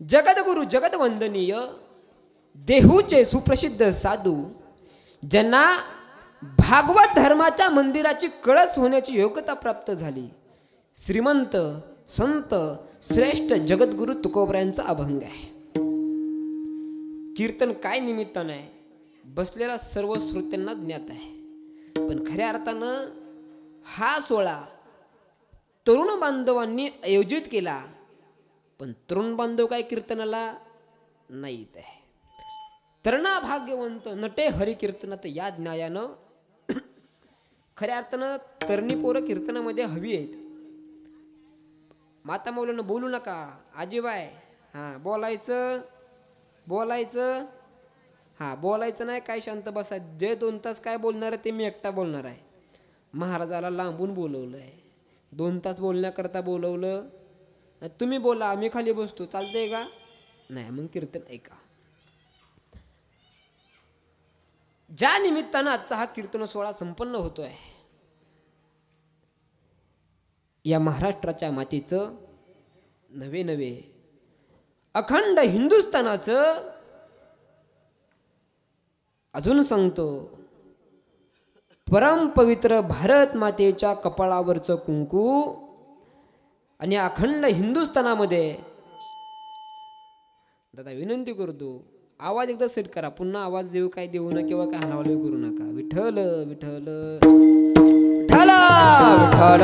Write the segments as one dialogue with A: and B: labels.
A: जगद्गुरु जगदवंदनीय देहूचे सुप्रसिद्ध साधू ज्यांना भागवत धर्माच्या मंदिराची कळस होण्याची योग्यता प्राप्त झाली, श्रीमंत संत श्रेष्ठ जगद्गुरु तुकोबरायांचा अभंग आहे. कीर्तन काय निमित्तानं आहे बसलेला सर्व श्रोत्यांना ज्ञात आहे, पण खऱ्या अर्थानं हा सोहळा तरुण बांधवांनी आयोजित केला, पण तरुण बांधव काय कीर्तनाला नाहीत आहे. तरणा भाग्यवंत नटे हरी कीर्तनात या न्यायानं खऱ्या अर्थानं तरणी पोरं कीर्तनामध्ये हवी आहेत. माता मौलानं बोलू नका आजीबाय, हां बोलायचं बोलायचं, हां बोलायचं नाही, काय शांत बसा. जे 2 तास काय बोलणार आहे ते मी एकटा बोलणार आहे. महाराजाला लांबून बोलवलं आहे, 2 तास बोलण्याकरता बोलवलं. तुम्ही बोला आम्ही खाली बसतो, चालतंय का? नाही, मग कीर्तन ऐका. ज्या निमित्तानं आजचा हा कीर्तन सोहळा संपन्न होतोय, या महाराष्ट्राच्या मातीचं नवे नवे अखंड हिंदुस्थानाचं अजून सांगतो परम पवित्र भारत मातेच्या कपाळावरचं कुंकू आणि अखंड हिंदुस्थानामध्ये. दादा विनंती करतो आवाज एकदा सेट करा, पुन्हा आवाज देऊ काय देऊ नका किंवा काय हलावली करू नका. विठ्ठल विठ्ठल विठ्ठल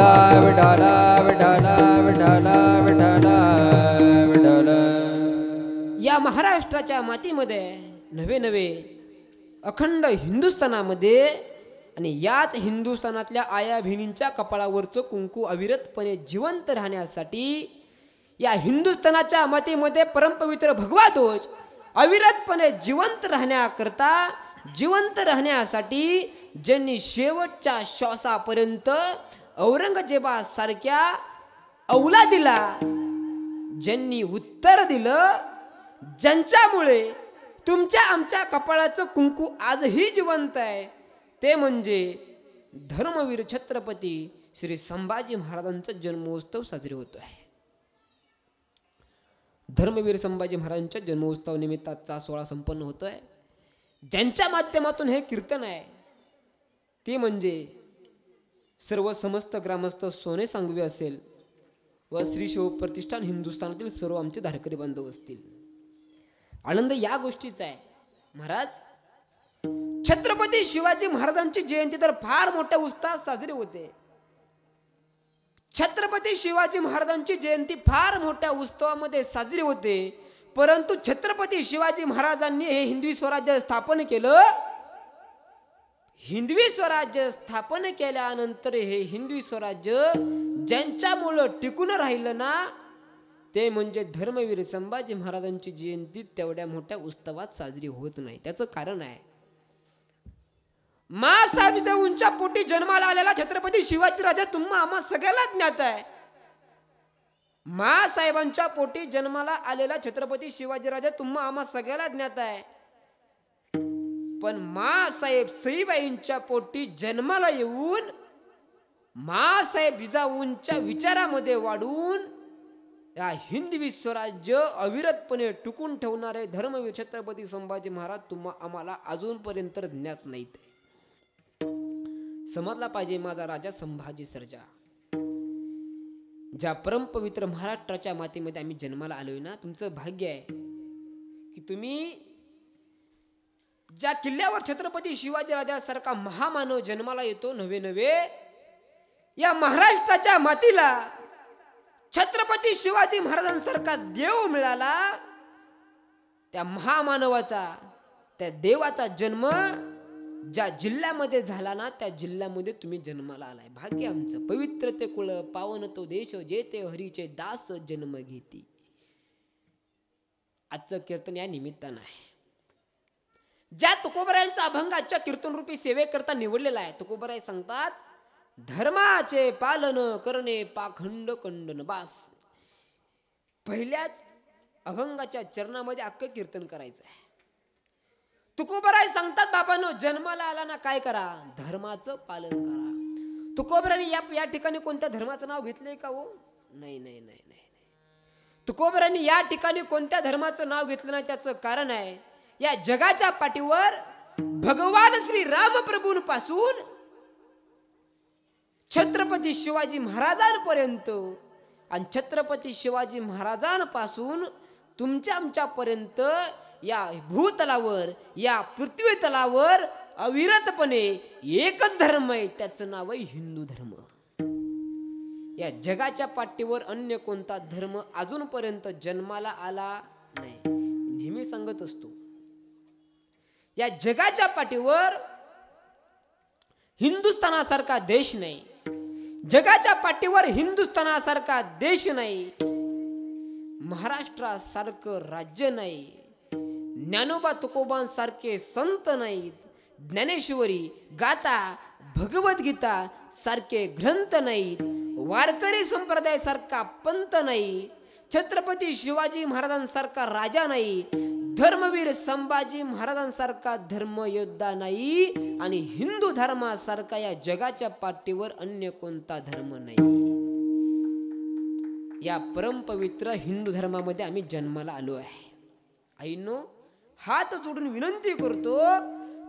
A: विठ्ठल विठ्ठल विठ्ठल विठ्ठल विठ्ठल. या महाराष्ट्राच्या मातीमध्ये नवे नवे अखंड हिंदुस्थानामध्ये आणि याच हिंदुस्थानातल्या आया बहिणींच्या कपाळावरचं कुंकू अविरतपणे जिवंत राहण्यासाठी, या हिंदुस्थानाच्या मातीमध्ये परमपवित्र भगवा ध्वज अविरतपणे जिवंत राहण्याकरता, जिवंत राहण्यासाठी ज्यांनी शेवटच्या श्वासापर्यंत औरंगजेबासारख्या औलादीला ज्यांनी उत्तर दिलं, ज्यांच्यामुळे तुमच्या आमच्या कपाळाचं कुंकू आजही जिवंत आहे, ते म्हणजे धर्मवीर छत्रपती श्री संभाजी महाराजांचा जन्मोत्सव साजरी होतो आहे. धर्मवीर संभाजी महाराजांच्या जन्मोत्सव निमित्ताचा सोहळा संपन्न होतोय. ज्यांच्या माध्यमातून हे कीर्तन आहे ते म्हणजे सर्व समस्त ग्रामस्थ सोने सांगवी असेल व श्री शिव प्रतिष्ठान हिंदुस्थानातील सर्व आमचे धारकरी बांधव असतील. आनंद या गोष्टीचा आहे, महाराज छत्रपती शिवाजी महाराजांची जयंती तर फार मोठ्या उत्साहात साजरी होते. छत्रपती शिवाजी महाराजांची जयंती फार मोठ्या उत्सवामध्ये साजरी होते, परंतु छत्रपती शिवाजी महाराजांनी हे हिंदवी स्वराज्य स्थापन केलं. हिंदवी स्वराज्य स्थापन केल्यानंतर हे हिंदवी स्वराज्य ज्यांच्यामुळं टिकून राहिलं ना, ते म्हणजे धर्मवीर संभाजी महाराजांची जयंती तेवढ्या मोठ्या उत्सवात साजरी होत नाही. त्याचं कारण आहे, मासाहेब जिजाऊंच्या पोटी जन्माला आलेला छत्रपती शिवाजी राजा तुम्हा आम्हा सगळ्याला ज्ञात आहे. मासाहेबांच्या पोटी जन्माला आलेला छत्रपती शिवाजी राजा तुम्हा आम्हा सगळ्याला ज्ञात आहे. पण मासाहेब सईबाईंच्या पोटी जन्माला येऊन मासाहेब जिजाऊंच्या विचारामध्ये वाढून या हिंदवी स्वराज्य अविरतपणे टिकून ठेवणारे धर्मवीर छत्रपती संभाजी महाराज तुम्हा आम्हाला अजूनपर्यंत ज्ञात नाहीत. समजला पाहिजे माझा राजा संभाजी सर्जा. ज्या परमपवित्र महाराष्ट्राच्या मातीमध्ये आम्ही जन्माला आलोय ना, तुमचं भाग्य आहे की तुम्ही ज्या किल्ल्यावर छत्रपती शिवाजी राजासारखा महामानव जन्माला येतो नवे नवे, या महाराष्ट्राच्या मातीला छत्रपती शिवाजी महाराजांसारखा देव मिळाला. त्या महामानवाचा, त्या देवाचा जन्म ज्या जिल्ह्यामध्ये झाला ना, त्या जिल्ह्यामध्ये तुम्ही जन्माला आलाय. भाग्य आमचं. पवित्र ते कुळ पावन तो देश, जेते हरीचे दास जन्म घेती. आजचं कीर्तन या निमित्तानं आहे. ज्या तुकोबरायांचा अभंग आजच्या कीर्तन रूपी सेवेकरता निवडलेला आहे. तुकोबराय सांगतात, धर्माचे पालन करणे पाखंड खंडन बास. पहिल्याच अभंगाच्या चरणामध्ये अख्खं कीर्तन करायचं आहे. तुकोबराय सांगतात, बाबांनो जन्माला आला ना काय करा, धर्माचं पालन करा. तुकोबराने या ठिकाणी कोणत्या धर्माचं नाव घेतलंय का हो? नाही नाही नाही नाही. तुकोबरांनी या ठिकाणी कोणत्या धर्माचं नाव घेतलं नाही त्याचं कारण आहे, या जगाच्या पाठीवर भगवान श्री रामप्रभूंपासून छत्रपती शिवाजी महाराजांपर्यंत आणि छत्रपती शिवाजी महाराजांपासून तुमच्या आमच्यापर्यंत या भूतलावर, या पृथ्वी तलावर अविरतपणे एकच धर्म आहे, त्याचं नाव आहे हिंदू धर्म. या जगाच्या पाठीवर अन्य कोणता धर्म अजूनपर्यंत जन्माला आला नाही. नेहमी सांगत असतो, या जगाच्या पाठीवर हिंदुस्थानासारखा देश नाही, जगाच्या पाठीवर हिंदुस्थानासारखा देश नाही, महाराष्ट्रासारखं राज्य नाही, ज्ञानोबा तुकोबांसारखे संत नाहीत, ज्ञानेश्वरी, गाथा, भगवद्गीता सारखे ग्रंथ नाहीत, वारकरी संप्रदायासारखा पंत नाही, छत्रपती शिवाजी महाराजांसारखा राजा नाही, धर्मवीर संभाजी महाराजांसारखा धर्मयोद्धा नाही, आणि हिंदू धर्मासारखा या जगाच्या पाठीवर अन्य कोणता धर्म नाही. या परमपवित्र हिंदू धर्मामध्ये आम्ही जन्माला आलो आहे. आईनो, हात जोडून विनंती करतो,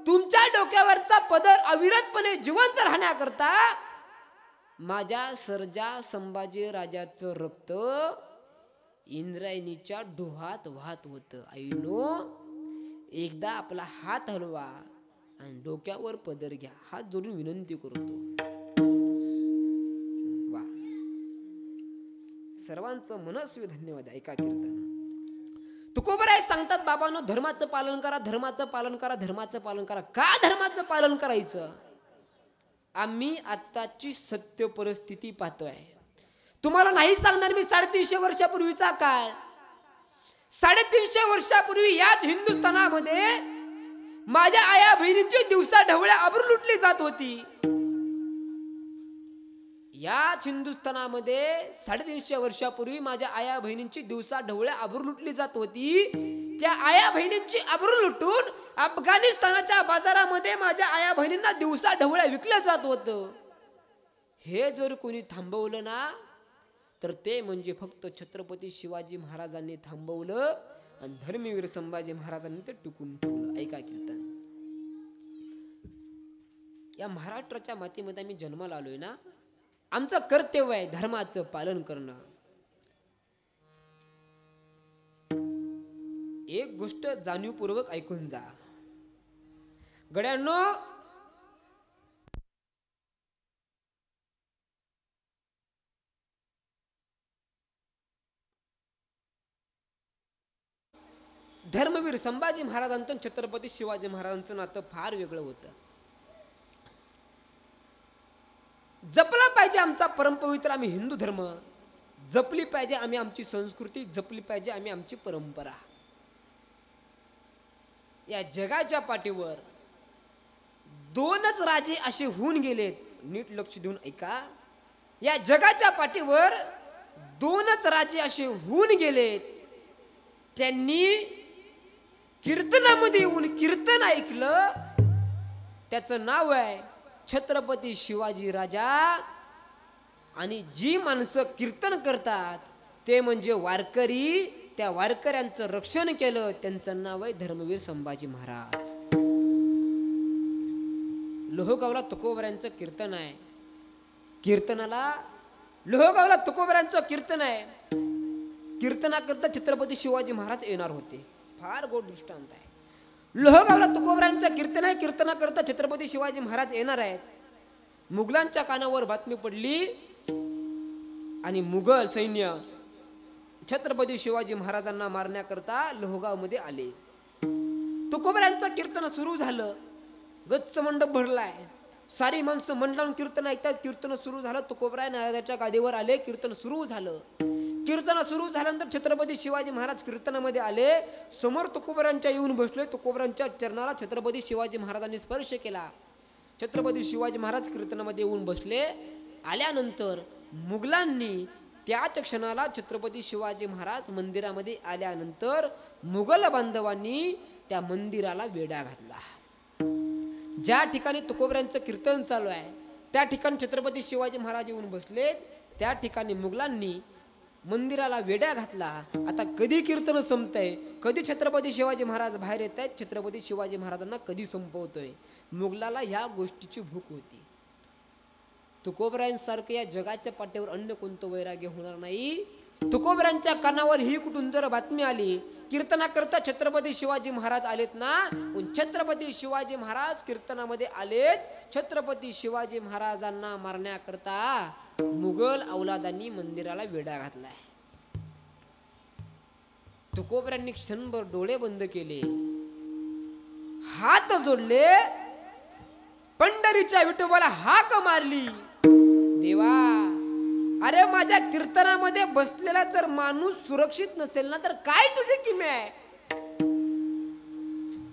A: तुमच्या डोक्यावरचा पदर अविरतपणे जिवंत राहण्याकरता माझ्या सर्जा संभाजी राजाचं रक्त इंद्रायणीच्या डोहात वाहत होतं. आईनो, एकदा आपला हात हलवा आणि डोक्यावर पदर घ्या. हात जोडून विनंती करतो. वा, सर्वांचं मनस्वी धन्यवाद. ऐका कीर्तन. तुकोबराय सांगतात, बाबांनो, धर्माचं पालन करा, धर्माचं पालन करा, धर्माचं पालन करा. का धर्माचं पालन करायचं? आम्ही आत्ताची सत्य परिस्थिती पाहतोय. तुम्हाला नाही सांगणार मी 350 वर्षापूर्वीचा काळ. 350 वर्षापूर्वी याच हिंदुस्थानामध्ये माझ्या आया बहिणींची दिवसा ढवळ्या आबरू लुटली जात होती. याच हिंदुस्थानामध्ये 350 वर्षापूर्वी माझ्या आया बहिणींची दिवसा ढवळ्या आबरू लुटली जात होती. त्या आया बहिणींची आबरू लुटून अफगाणिस्तानाच्या बाजारामध्ये माझ्या आया बहिणींना दिवसा ढवळ्या विकल्या जात होतं. हे जर कोणी थांबवलं ना, तर ते म्हणजे फक्त छत्रपती शिवाजी महाराजांनी थांबवलं आणि धर्मवीर संभाजी महाराजांनी ते टिकून ठेवलं. ऐका कीर्तन. या महाराष्ट्राच्या मातीमध्ये आम्ही जन्माला आलोय ना, आमचं कर्तव्य आहे धर्माचं पालन करणं. एक गोष्ट जाणीवपूर्वक ऐकून जा गड्यांनो. धर्मवीर संभाजी महाराजांचं छत्रपती शिवाजी महाराजांचं नातं फार वेगळं होतं. जपला पाहिजे आमचा परमपवित्र आम्ही हिंदू धर्म, जपली पाहिजे आम्ही आमची संस्कृती, जपली पाहिजे आम्ही आमची परंपरा. या जगाच्या पाठीवर दोनच राजे असे होऊन गेलेत. नीट लक्ष देऊन ऐका. या जगाच्या पाठीवर दोनच राजे असे होऊन गेलेत. त्यांनी कीर्तनामध्ये येऊन कीर्तन ऐकलं. त्याचं नाव आहे छत्रपती शिवाजी राजा. आणि जी माणसं कीर्तन करतात ते म्हणजे वारकरी. त्या वारकऱ्यांचं रक्षण केलं, त्यांचं नाव आहे धर्मवीर संभाजी महाराज. लोहगावला तुकोबरांचं कीर्तन आहे. कीर्तनाला लोहगावला तुकोबरांचं कीर्तन आहे. कीर्तनाकरता छत्रपती शिवाजी महाराज येणार होते. फार गोड दृष्टांत आहे. लोहगावला तुकोबरांचं कीर्तन आहे. कीर्तनाकरता छत्रपती शिवाजी महाराज येणार आहेत. मुघलांच्या कानावर बातमी पडली आणि मुघल सैन्य छत्रपती शिवाजी महाराजांना मारण्याकरता लोहगाव मध्ये आले. तुकोबरांचं कीर्तन सुरू झालं. गच्च मंडप भरलाय. सारी माणसं मंडळावरून कीर्तन ऐकतात. कीर्तन सुरू झालं. तुकोबराय नारदाच्या गादीवर आले. कीर्तन सुरू झालं. कीर्तन सुरू झाल्यानंतर छत्रपती शिवाजी महाराज कीर्तनामध्ये आले. समोर तुकोबरांच्या येऊन बसले. तुकोबरांच्या चरणाला छत्रपती शिवाजी महाराजांनी स्पर्श केला. छत्रपती शिवाजी महाराज कीर्तनामध्ये येऊन बसले. आल्यानंतर मुघलांनी त्याच क्षणाला छत्रपती शिवाजी महाराज मंदिरामध्ये आल्यानंतर मुघल बांधवांनी त्या मंदिराला वेढा घातला. ज्या ठिकाणी तुकोबरांचं कीर्तन चालू आहे त्या ठिकाणी छत्रपती शिवाजी महाराज येऊन बसले. त्या ठिकाणी मुघलांनी मंदिराला वेड्या घातला. आता कधी कीर्तन संपतंय, कधी छत्रपती शिवाजी महाराज बाहेर येत आहेत, छत्रपती शिवाजी महाराजांना कधी संपवतोय. मुघलाला ह्या गोष्टीची भूक होती. तुकोबरायांसारखं या जगाच्या पाठीवर अन्य कोणतं वैराग्य होणार नाही. तुकोबरायांच्या कानावर ही कुठून जर बातमी आली, कीर्तनाकरता छत्रपती शिवाजी महाराज आलेत ना, छत्रपती शिवाजी महाराज कीर्तनामध्ये आलेत, छत्रपती शिवाजी महाराजांना मारण्याकरता मुघल औलादांनी मंदिराला वेढा घातलाय. तुकोबरायांनी क्षणभर डोळे बंद केले, हात जोडले, पंढरीच्या विठोबाला हाक मारली, देवा, अरे माझ्या कीर्तनामध्ये बसलेला जर माणूस सुरक्षित नसेल ना, तर काय तुझी किमया आहे.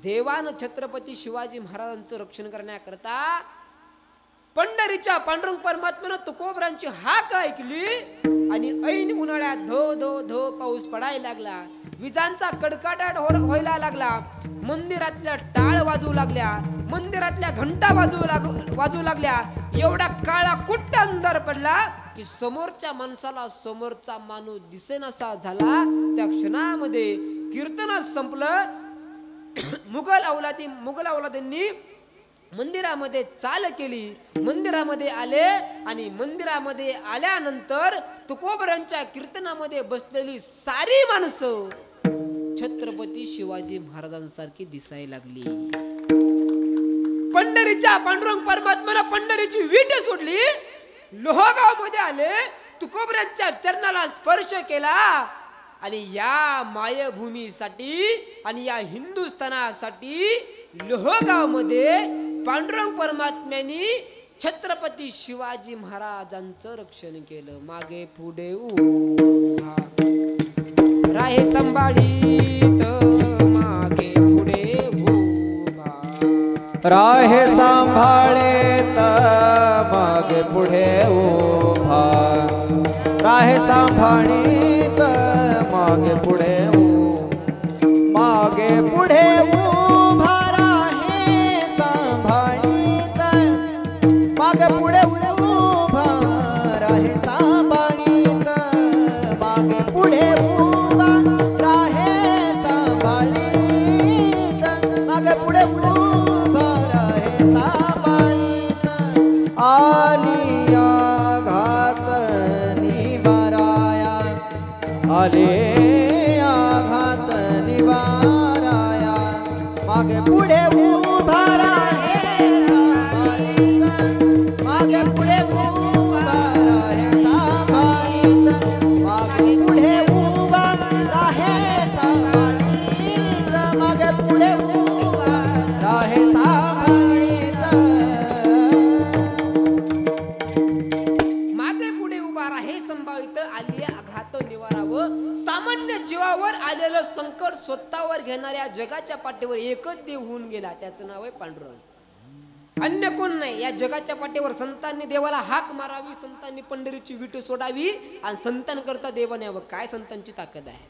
A: देवानं छत्रपती शिवाजी महाराजांचं रक्षण करण्याकरता पंढरीच्या पांडुरंग परमात्म्यानं तुकोबरांची हाक ऐकली आणि ऐन उन्हाळ्यात धो धो धो पाऊस पडायला लागला. विजांचा कडकडाट व्हायला लागला. मंदिरातल्या टाळ वाजू लागल्या, मंदिरातल्या घंटा वाजू लागल्या. एवढा काळा कुट्ट अंधार पडला की समोरच्या माणसाला समोरचा माणूस दिसेनासा झाला. त्या क्षणामध्ये कीर्तन संपलं. मुघल औलादींनी मंदिरामध्ये चाल केली, मंदिरामध्ये आले आणि मंदिरामध्ये आल्यानंतर तुकोबरांच्या कीर्तनामध्ये बसलेली सारी माणसं छत्रपती शिवाजी महाराजांसारखी दिसायला लागली. पंढरीच्या पांडुरंग परमात्म्याला पंढरीची वीट सोडली, लोहगाव मध्ये आले, तुकोबरांच्या चरणाला स्पर्श केला आणि या मायभूमीसाठी आणि या हिंदुस्थानासाठी लोहगाव मध्ये पांडुरंग परमात्म्यांनी छत्रपती शिवाजी महाराजांचं रक्षण केलं. मागे पुढे उभा राहे संभाळीत, मागे पुढे उभा
B: राहे सांभाळेत, मागे पुढे उभा राहे सांभाळीत, मागे पुढे मागे पुढे उभा राहे सांभाळीत, मागे पुढे उभा राहे सांभाळीत, मागे पुढे उभा राहे सांभाळीत, मागे पुढे उभा राहे सांभाळीत. आलिया घात निवाराया, आले आघात निवाराया, मागे पुढे उभा राहे सांभाळीत, मागे पुढे उभा राहे सांभाळीत, मागे पुढे उभा राहे सांभाळीत, मागे पुढे उभा राहे सांभाळीत.
A: मागे पुढे उभा राहे संभाळीत, आलिया आघात निवारावं. सामान्य जीवावर आलेलं संकट स्वतःवर घेणाऱ्या जगाच्या पाठीवर एकच देव होऊन गेला, त्याचं नाव आहे पांडुरंग. अन्य कोण नाही. या जगाच्या पाठीवर संतांनी देवाला हाक मारावी, संतांनी पंढरीची विट सोडावी आणि संतांकरता देवाने यावं. काय संतांची ताकद आहे.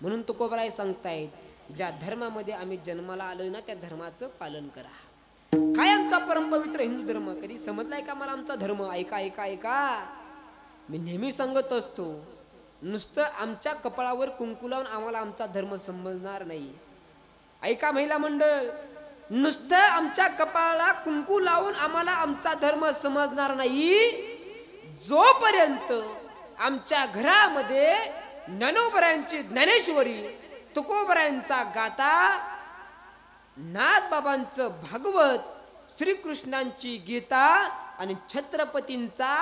A: म्हणून तुकोबराय सांगतायत, ज्या धर्मामध्ये आम्ही जन्माला आलोय ना, त्या धर्माचं पालन करा. काय आमचा परमपवित्र हिंदू धर्म, कधी समजलाय का मला आमचा धर्म? ऐका ऐका ऐका, मी नेहमी सांगत असतो, नुसतं आमच्या कपाळावर कुंकू लावून आम्हाला आमचा धर्म समजणार नाही. ऐका महिला मंडळ, नुसतं आमच्या कपाळाला कुंकू लावून आम्हाला आमचा धर्म समजणार नाही, जोपर्यंत आमच्या घरामध्ये ज्ञानोबरायांची ज्ञानेश्वरी, तुकोबरायांचा गाथा, नाथबाबांचं भागवत, श्रीकृष्णांची गीता आणि छत्रपतींचा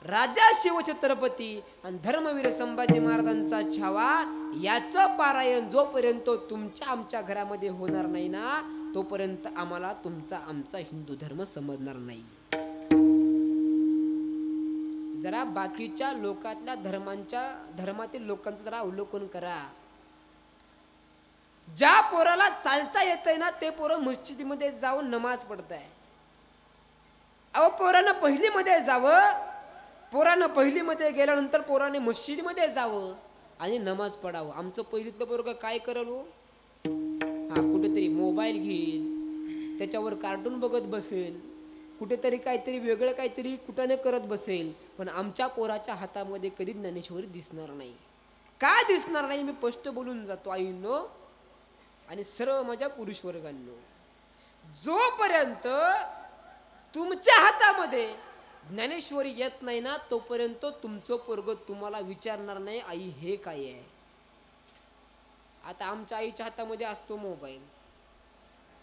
A: राजा शिवछत्रपती आणि धर्मवीर संभाजी महाराजांचा छावा, याचं पारायण जोपर्यंत तुमच्या आमच्या घरामध्ये होणार नाही ना, तोपर्यंत आम्हाला तुमचा आमचा हिंदू धर्म समजणार नाही. जरा बाकीच्या लोकातल्या धर्मातील लोकांचं जरा अवलोकन करा. ज्या पोराला चालता येतंय ना, ते पोरं मस्जिदीमध्ये जाऊन नमाज पडताय. अहो, पोरानं पहिलीमध्ये जावं, पोरानं पहिलीमध्ये गेल्यानंतर पोराने मस्जिदीमध्ये जावं आणि नमाज पडावं. आमचं पहिलीतलं पोरगं काय करल हो? हा, कुठेतरी मोबाईल घेईल, त्याच्यावर कार्टून बघत बसेल, कुठेतरी काहीतरी वेगळं काहीतरी कुठाने करत बसेल, पण आमच्या पोराच्या हातामध्ये कधी ज्ञानेश्वरी दिसणार नाही. का दिसणार नाही मी स्पष्ट बोलून जातो आईंनो आणि सर्व माझ्या पुरुष वर्गांनो. जोपर्यंत तुमच्या हातामध्ये ज्ञानेश्वरी येत नाही ना, तोपर्यंत तुमचं पोरग तुम्हाला विचारणार नाही आई हे काय आहे. आता आमच्या आईच्या हातामध्ये असतो मोबाईल,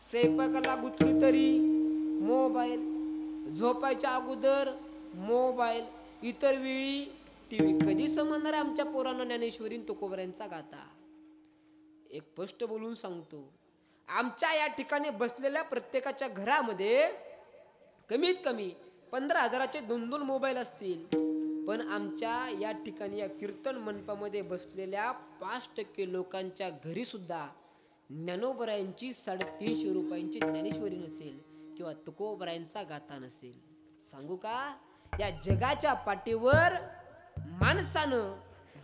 A: स्वयंपाकाला गुंतली तरी मोबाईल, झोपायच्या अगोदर मोबाईल, इतर वेळी टीव्ही. कधी समजणार आहे आमच्या पोरांना ज्ञानेश्वरी तुकोबऱ्यांचा गाथा. एक स्पष्ट बोलून सांगतो, आमच्या या ठिकाणी बसलेल्या प्रत्येकाच्या घरामध्ये कमीत कमी 15,000चे 2-2 मोबाईल असतील, पण आमच्या या ठिकाणी या कीर्तन मंडपामध्ये बसलेल्या 5% लोकांच्या घरी सुद्धा ज्ञानोबरायांची 350 रुपयांची ज्ञानेश्वरी नसेल किंवा तुकोबरायांचा गाथा नसेल. सांगू का, या जगाच्या पाठीवर माणसानं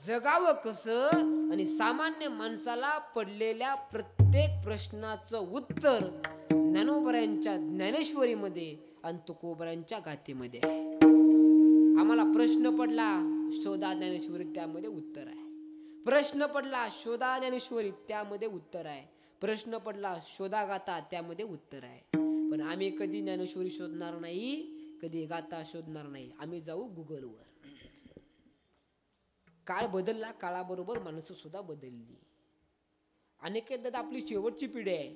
A: जगावं कसं आणि सामान्य माणसाला पडलेल्या प्रत्येक प्रश्नाचं उत्तर ज्ञानोबरायांच्या ज्ञानेश्वरीमध्ये आणि तुकोबरायांच्या गाथेमध्ये आहे. आम्हाला प्रश्न पडला शोधा ज्ञानेश्वरी, त्यामध्ये उत्तर आहे. प्रश्न पडला शोधा ज्ञानेश्वरी, त्यामध्ये उत्तर आहे. प्रश्न पडला शोधा गाथा, त्यामध्ये उत्तर आहे. पण आम्ही कधी ज्ञानेश्वरी शोधणार नाही, कधी गाथा शोधणार नाही. आम्ही जाऊ गुगलवर. काळ बदलला, काळाबरोबर माणसं सुद्धा बदलली. अनेकदा आपली शेवटची पिढी आहे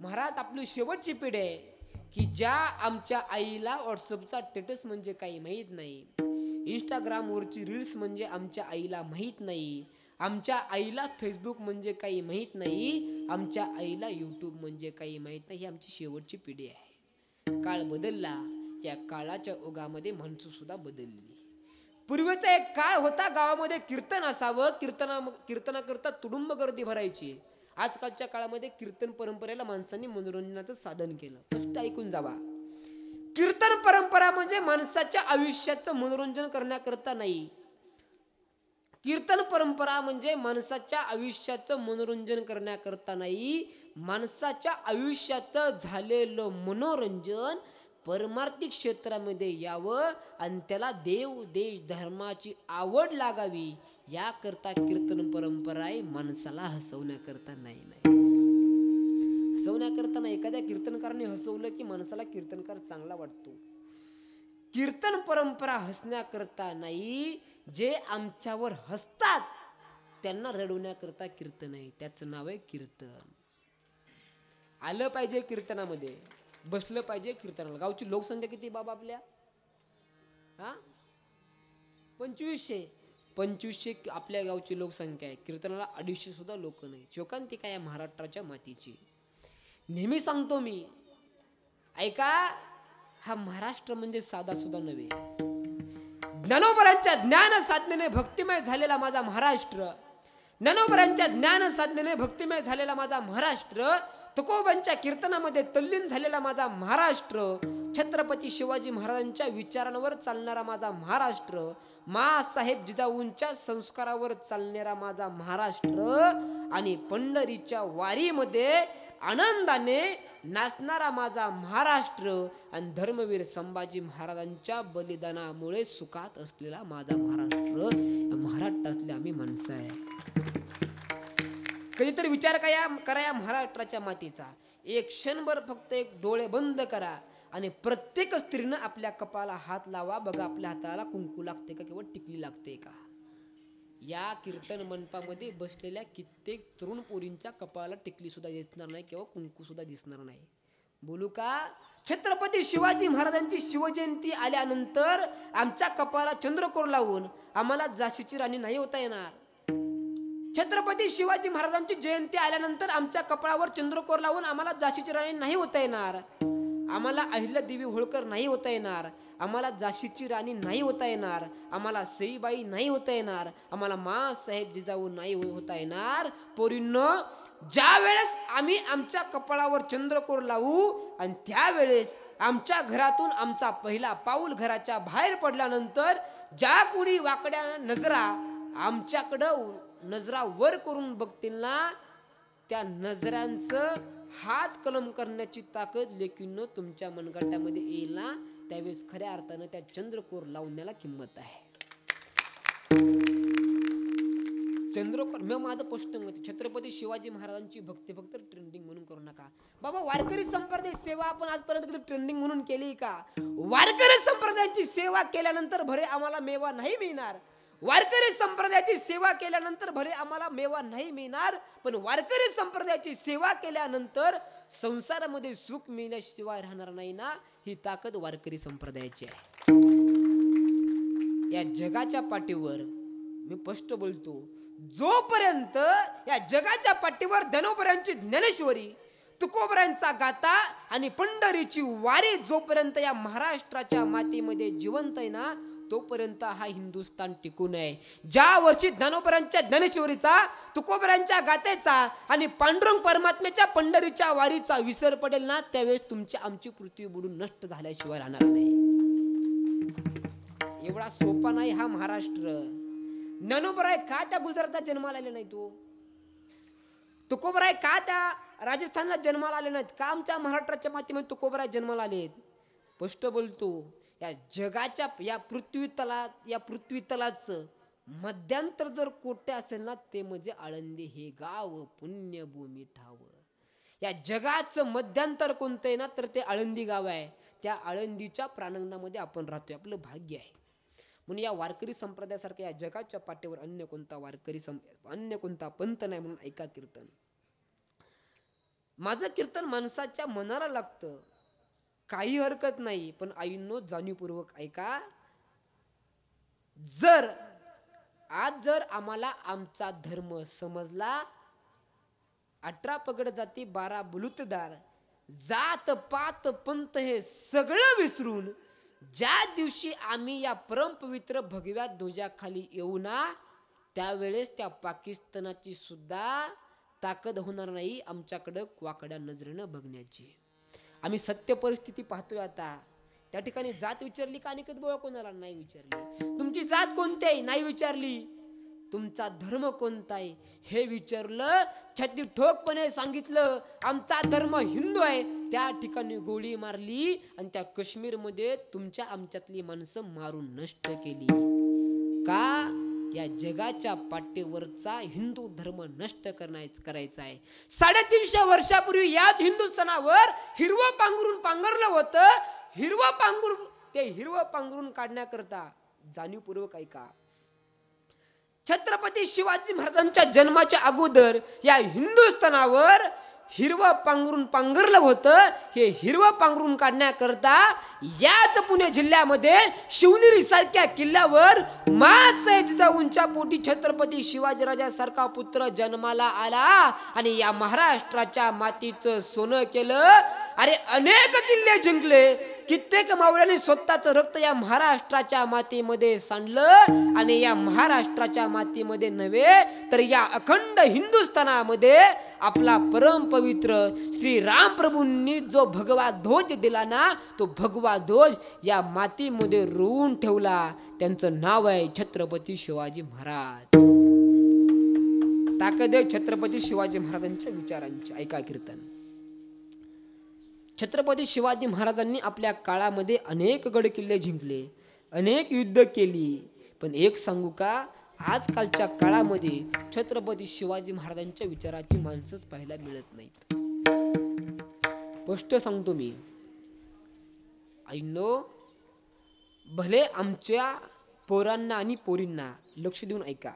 A: महाराज, आपली शेवटची पिढी आहे की ज्या आमच्या आईला व्हॉट्सअपचा स्टेटस म्हणजे काही माहीत नाही, इंस्टाग्रामवरची रील्स म्हणजे आमच्या आईला माहीत नाही, आमच्या आईला फेसबुक म्हणजे काही माहीत नाही, आमच्या आईला यूट्यूब म्हणजे काही माहीत नाही. ही आमची शेवटची पिढी आहे. काळ बदलला, त्या काळाच्या ओघामध्ये माणसं सुद्धा बदलली. पूर्वीचा एक काळ होता, गावामध्ये कीर्तन असावं, कीर्तनाकरता तुडुंब गर्दी भरायची. आजकालच्या काळामध्ये कीर्तन परंपरेला माणसांनी मनोरंजनाचं साधन केलं. स्पष्ट ऐकून जावा, कीर्तन परंपरा म्हणजे माणसाच्या आयुष्याचं मनोरंजन करण्याकरता नाही. कीर्तन परंपरा म्हणजे माणसाच्या आयुष्याचं मनोरंजन करण्याकरता नाही, माणसाच्या आयुष्याचं झालेलं मनोरंजन परमार्थिक क्षेत्रामध्ये यावं आणि त्याला देव देश धर्माची आवड लागावी, याकरता कीर्तन परंपरा आहे. माणसाला हसवण्याकरता नाही. हसवण्याकरता नाही. एखाद्या कीर्तनकाराने हसवलं की माणसाला कीर्तनकार चांगला वाटतो. कीर्तन परंपरा हसण्याकरता नाही, जे आमच्यावर हसतात त्यांना रडवण्याकरता कीर्तन आहे. त्याचं नाव आहे कीर्तन. आलं पाहिजे कीर्तनामध्ये, बसलं पाहिजे कीर्तनाला. गावची लोकसंख्या किती बाबा आपल्या? 2500 आपल्या गावची लोकसंख्या आहे. कीर्तनाला 250 सुद्धा लोक नाही. शोकांतिका या महाराष्ट्राच्या मातीची. नेहमी सांगतो मी, ऐका, हा महाराष्ट्र म्हणजे साधा सुद्धा नव्हे. ज्ञानोबरांच्या ज्ञान साधनेने भक्तिमय झालेला माझा महाराष्ट्र, ज्ञानोबरांच्या ज्ञान साधनेने भक्तिमय झालेला माझा महाराष्ट्र, तुकोबांच्या कीर्तनामध्ये तल्लीन झालेला माझा महाराष्ट्र, छत्रपती शिवाजी महाराजांच्या विचारांवर चालणारा माझा महाराष्ट्र, माँसाहेब जिजाऊंच्या संस्कारावर चालणारा माझा महाराष्ट्र आणि पंढरीच्या वारीमध्ये आनंदाने नाचणारा माझा महाराष्ट्र आणि धर्मवीर संभाजी महाराजांच्या बलिदानामुळे सुखात असलेला माझा महाराष्ट्र. महाराष्ट्रातले आम्ही माणसं आहे. कधीतरी विचार करा या महाराष्ट्राच्या मातीचा. एक क्षणभर फक्त एक डोळे बंद करा आणि प्रत्येक स्त्रीनं आपल्या कपाळाला हात लावा. बघा आपल्या हाताला कुंकू लागते का किंवा टिकली लागते का? या कीर्तन मंडपामध्ये बसलेल्या कित्येक तरुण पोरींच्या कपाळाला टिकली सुद्धा दिसणार नाही किंवा कुंकू सुद्धा दिसणार नाही. बोलू का? छत्रपती शिवाजी महाराजांची शिवजयंती आल्यानंतर आमच्या कपाळाला चंद्रकोर लावून आम्हाला झाशीची राणी नाही होता येणार. छत्रपती शिवाजी महाराजांची जयंती आल्यानंतर आमच्या कपाळावर चंद्रकोर लावून आम्हाला झाशीची राणी नाही होता येणार. आम्हाला अहिल्यादेवी होळकर नाही होता येणार. आम्हाला झाशीची राणी नाही होता येणार. आम्हाला सईबाई नाही होता येणार. आम्हाला माँसाहेब जिजाऊ नाही होता येणार. पोरींनो, ज्या वेळेस आम्ही आमच्या कपाळावर चंद्रकोर लावू आणि त्यावेळेस आमच्या घरातून आमचा पहिला पाऊल घराच्या बाहेर पडल्यानंतर ज्या कोणी वाकड्या नजरा आमच्याकडं नजरा वर करून बघतील ना, त्या नजरांचं हात कलम करण्याची ताकद लेकींनो तुमच्या मनगटामध्ये येईल ना, त्यावेळेस खऱ्या अर्थानं त्या चंद्रकोर लावण्याला किंमत आहे. चंद्रकोर मी माझं स्पष्ट मत, छत्रपती शिवाजी महाराजांची भक्ती फक्त ट्रेंडिंग म्हणून करू नका बाबा. वारकरी संप्रदाय सेवा आपण आजपर्यंत कधी ट्रेंडिंग म्हणून केली का? वारकरी संप्रदायाची सेवा केल्यानंतर भरे आम्हाला मेवा नाही मिळणार. वारकरी संप्रदायाची सेवा केल्यानंतर भरे आम्हाला मेवा नाही मिळणार, पण वारकरी संप्रदायाची सेवा केल्यानंतर संसारामध्ये सुख मिळण्याशिवाय राहणार नाही ना, ही ताकद वारकरी संप्रदायाची आहे. या जगाच्या पाठीवर मी स्पष्ट बोलतो, जोपर्यंत या जगाच्या पाठीवर धनोबऱ्यांची ज्ञानेश्वरी, तुकोबऱ्यांचा गाथा आणि पंढरीची वारी जोपर्यंत या महाराष्ट्राच्या मातीमध्ये जिवंत आहे ना, तोपर्यंत हा हिंदुस्थान टिकून आहे. ज्या वर्षी ज्ञानोबऱ्यांच्या ज्ञानेश्वरीचा, तुकोबऱ्यांच्या गाथेचा आणि पांडुरंग परमात्म्याच्या पंढरीच्या वारीचा विसर पडेल ना, त्यावेळेस तुमची आमची पृथ्वी बुडून नष्ट झाल्याशिवाय राहणार नाही. एवढा सोपा नाही हा महाराष्ट्र. ज्ञानोबराय का त्या गुजरातात जन्माला आले नाही? तुकोबराय का त्या राजस्थानला जन्माला आले नाहीत? का आमच्या महाराष्ट्राच्या मातीमध्ये तुकोबराय जन्माला आलेत? स्पष्ट बोलतो, या जगाच्या या पृथ्वी तलाचं मध्यांतर जर कोठे असेल ना, ते म्हणजे आळंदी हे गाव पुण्यभूमी ठाव. या जगाचं मध्यांतर कोणतं आहे ना, तर ते आळंदी गाव आहे. त्या आळंदीच्या प्रांगणामध्ये आपण राहतोय, आपलं भाग्य आहे. म्हणून या वारकरी संप्रदायासारख्या या जगाच्या पाठीवर अन्य कोणता पंथ नाही. म्हणून ऐका कीर्तन. माझं कीर्तन माणसाच्या मनाला लागतं, काही हरकत नाही, पण आईंनो जाणीवपूर्वक ऐका. जर आम्हाला आमचा धर्म समजला, 18 पगड जाती 12 बुलुतदार, जात पात पंथ हे सगळं विसरून ज्या दिवशी आम्ही या परमपवित्र भगव्या ध्वजाखाली येऊ ना, त्यावेळेस त्या पाकिस्तानाची सुद्धा ताकद होणार नाही आमच्याकडं वाकड्या नजरेनं बघण्याची. आम्ही सत्य परिस्थिती पाहतोय आता. त्या ठिकाणी जात विचारली का? अनिकेत बुवा कोणाला नाही विचारली. तुमची जात कोणती आहे नाही विचारली. तुमचा धर्म कोणता आहे हे विचारलं, छाती ठोकपणे सांगितलं आमचा धर्म हिंदू आहे. त्या ठिकाणी गोळी मारली आणि त्या काश्मीरमध्ये तुमच्या आमच्यातली माणसं मारून नष्ट केली. का? या जगाच्या पाठीवरचा हिंदू धर्म नष्ट करायचा आहे. 350 वर्षापूर्वी याच हिंदुस्थानावर हिरवं पांघरून पांघरलं होतं. हिरवं पांघरून काढण्याकरता जाणीवपूर्वक ऐका, छत्रपती शिवाजी महाराजांच्या जन्माच्या अगोदर या हिंदुस्थानावर हिरवं पांघरून पांघरलं होतं. हे हिरवं पांघरून काढण्याकरता याच पुणे जिल्ह्यामध्ये शिवनेरी सारख्या किल्ल्यावर माँसाहेब जिजाऊंच्या पोटी छत्रपती शिवाजीराजासारखा पुत्र जन्माला आला आणि या महाराष्ट्राच्या मातीचं सोनं केलं. अरे अनेक किल्ले जिंकले, कित्येक मावळ्यांनी स्वतःचं रक्त या महाराष्ट्राच्या मातीमध्ये सांडलं आणि या महाराष्ट्राच्या मातीमध्ये नव्हे तर या अखंड हिंदुस्थानामध्ये आपला परम पवित्र श्री राम प्रभूंनी जो भगवा ध्वज दिला ना, तो भगवा ध्वज या मातीमध्ये रोवून ठेवला. त्यांचं नाव आहे छत्रपती शिवाजी महाराज. ताकद आहे छत्रपती शिवाजी महाराजांच्या विचारांची. ऐका कीर्तन. छत्रपती शिवाजी महाराजांनी आपल्या काळामध्ये अनेक गड किल्ले जिंकले, अनेक युद्ध केली, पण एक सांगू का, आजकालच्या काळामध्ये छत्रपती शिवाजी महाराजांच्या विचाराची माणसंच पाहायला मिळत नाहीत. स्पष्ट सांगतो मी आईनो, भले आमच्या पोरांना आणि पोरींना लक्ष देऊन ऐका,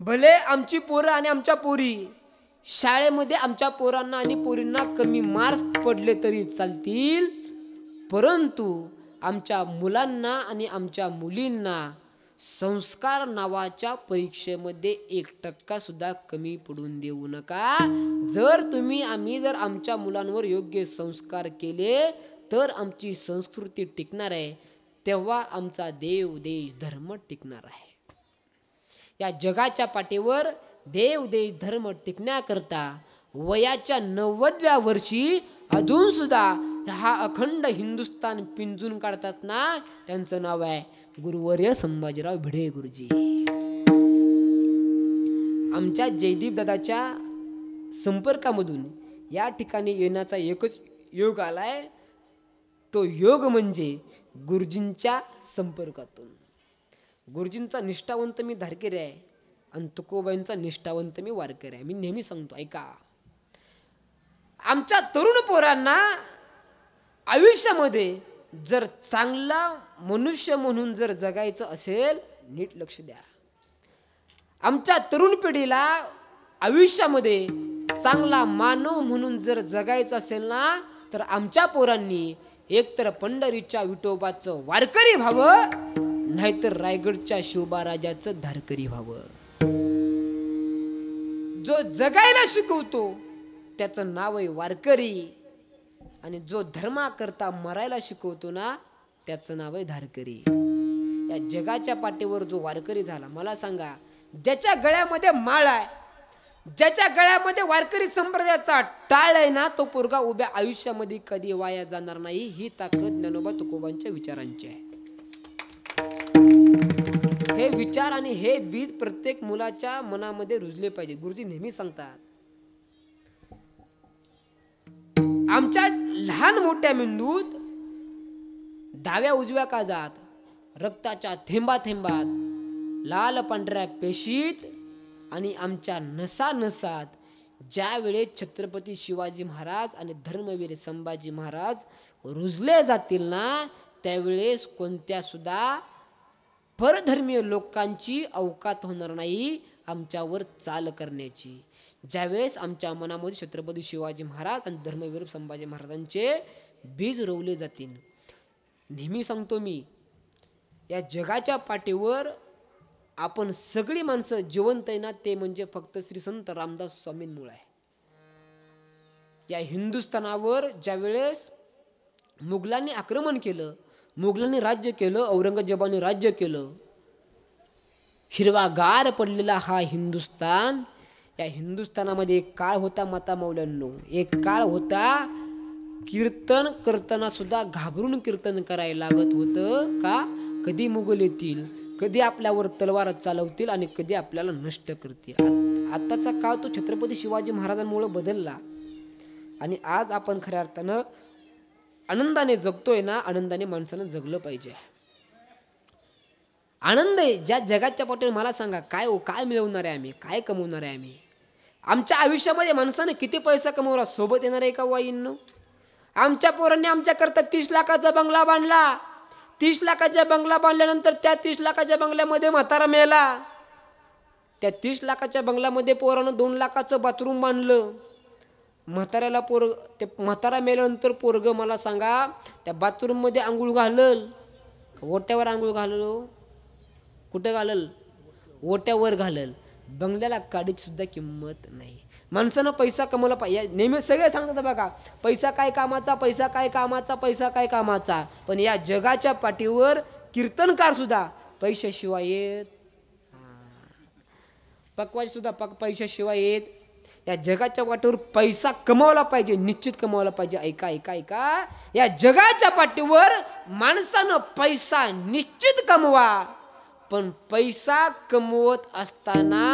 A: भले आमची पोरं आणि आमच्या पोरी शाळेमध्ये आमच्या पोरांना आणि पोरींना कमी मार्क्स पडले तरी चालतील, परंतु आमच्या मुलांना आणि आमच्या मुलींना संस्कार नावाच्या परीक्षेमध्ये 1% सुद्धा कमी पडून देऊ नका. आम्ही जर आमच्या मुलांवर योग्य संस्कार केले तर आमची संस्कृती टिकणार आहे, तेव्हा आमचा देव देश धर्म टिकणार आहे. या जगाच्या पाठीवर देव देश धर्म टिकण्याकरता वयाच्या 90व्या वर्षी अजून सुद्धा हा अखंड हिंदुस्थान पिंजून काढतात ना, त्यांचं नाव आहे गुरुवर्य संभाजीराव भिडे गुरुजी. आमच्या जयदीप दादाच्या संपर्कामधून या ठिकाणी येण्याचा एकच योग आलाय, तो योग म्हणजे गुरुजींच्या संपर्कातून. गुरुजींचा निष्ठावंत मी धारकरी आहे आणि तुकोबाईंचा निष्ठावंत मी वारकरी आहे. मी नेहमी सांगतो, ऐका, आमच्या तरुण पोरांना आयुष्यामध्ये जर चांगला मनुष्य म्हणून जर जगायचं असेल, नीट लक्ष द्या. आमच्या तरुण पिढीला आयुष्यामध्ये चांगला मानव म्हणून जर जगायचं असेल ना, तर आमच्या पोरांनी एकतर पंढरीच्या विठोबाचं वारकरी व्हावं, नाहीतर रायगडच्या शिवबाराजाचं धारकरी व्हावं. जो जगायला शिकवतो त्याचं नाव आहे वारकरी, आणि जो धर्माकरता मरायला शिकवतो ना, त्याचं नाव आहे धारकरी. या जगाच्या पाठीवर जो वारकरी झाला, मला सांगा, ज्याच्या गळ्यामध्ये माळ आहे, ज्याच्या गळ्यामध्ये वारकरी संप्रदायाचा टाळ आहे ना, तो पोरगा उभ्या आयुष्यामध्ये कधी वाया जाणार नाही. ही ताकद ज्ञानोबा तुकोबांच्या विचारांची आहे. हे विचार आणि हे बीज प्रत्येक मुलाच्या मनामध्ये रुजले पाहिजे. गुरुजी नेहमी सांगतात, आमच्या लहान मोठ्या मेंदूत डाव्या उजव्या काजात रक्ताच्या थेंबात लाल पांढऱ्या पेशीत आणि आमच्या नसानसात ज्या वेळेस छत्रपती शिवाजी महाराज आणि धर्मवीर संभाजी महाराज रुजले जातील ना, त्यावेळेस कोणत्या सुद्धा परधर्मीय लोकांची अवकात होणार नाही आमच्यावर चाल करण्याची. ज्यावेळेस आमच्या मनामध्ये छत्रपती शिवाजी महाराज आणि धर्मवीर संभाजी महाराजांचे बीज रोवले जातील. नेहमी सांगतो मी, या जगाच्या पाठीवर आपण सगळी माणसं जिवंत आहे ना, ते म्हणजे फक्त श्री संत रामदास स्वामींमुळे आहे. या हिंदुस्थानावर ज्यावेळेस मुघलांनी आक्रमण केलं, मुघलांनी राज्य केलं, औरंगजेबाने राज्य केलं, हिरवागार पडलेला हा हिंदुस्थान, या हिंदुस्थानामध्ये एक काळ होता माता मौल्यांनो, एक काळ होता कीर्तन करताना सुद्धा घाबरून कीर्तन करायला लागत होतं. का? कधी मुघल येतील, कधी आपल्यावर तलवार चालवतील आणि कधी आपल्याला नष्ट करतील. आताचा काळ तो छत्रपती शिवाजी महाराजांमुळे बदलला आणि आज आपण खऱ्या अर्थानं आनंदाने जगतोय ना, आनंदाने माणसानं जगलं पाहिजे. आनंद आहे ज्या जगाच्या पाठीवर. मला सांगा, काय मिळवणार आहे आम्ही, काय कमवणार आहे आम्ही? आमच्या आयुष्यामध्ये माणसाने किती पैसा कमवला, सोबत येणार आहे का वाईंनो? आमच्या पोरांनी आमच्याकरता 30 लाखाचा बंगला बांधला. 30 लाखाचा बंगला बांधल्यानंतर त्या 30 लाखाच्या बंगल्यामध्ये म्हातारा मेला. त्या 30 लाखाच्या बंगल्यामध्ये पोरानं 2 लाखाचं बाथरूम बांधलं. म्हाताऱ्याला ते म्हातारा मेल्यानंतर पोरग, मला सांगा, त्या बाथरूम मध्ये आंघोळ घालल, ओट्यावर आंघोळ घालल, कुठं घालल? ओट्यावर घालल. बंगल्याला काडीची सुद्धा किंमत नाही. माणसानं पैसा कमवला पाहिजे. नेहमी सगळे सांगतात बघा, पैसा काय कामाचा, पैसा काय कामाचा, पैसा काय कामाचा. पण या जगाच्या पाठीवर कीर्तनकार सुद्धा पैशाशिवाय येत, पकवाज सुद्धा पैशाशिवाय येत. या जगाच्या पाठीवर पैसा कमवला पाहिजे, निश्चित कमवला पाहिजे. ऐका, या जगाच्या पाठीवर माणसानं पैसा निश्चित कमवा, पण पैसा कमवत असताना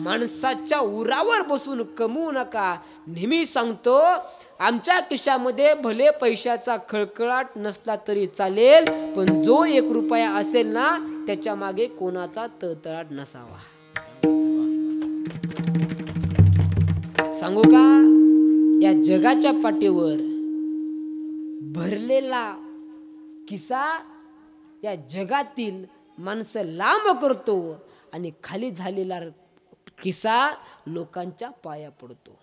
A: माणसाच्या उरावर बसून कमवू नका. नेहमी सांगतो, आमच्या खिशामध्ये भले पैशाचा खळखळाट नसला तरी चालेल, पण जो 1 रुपया असेल ना, त्याच्या मागे कोणाचा तळतळाट नसावा. सांगू का, या जगाच्या पाठीवर भरलेला किस्सा या जगातील माणसं लांब करतो आणि खाली झालेला किस्सा लोकांच्या पाया पडतो.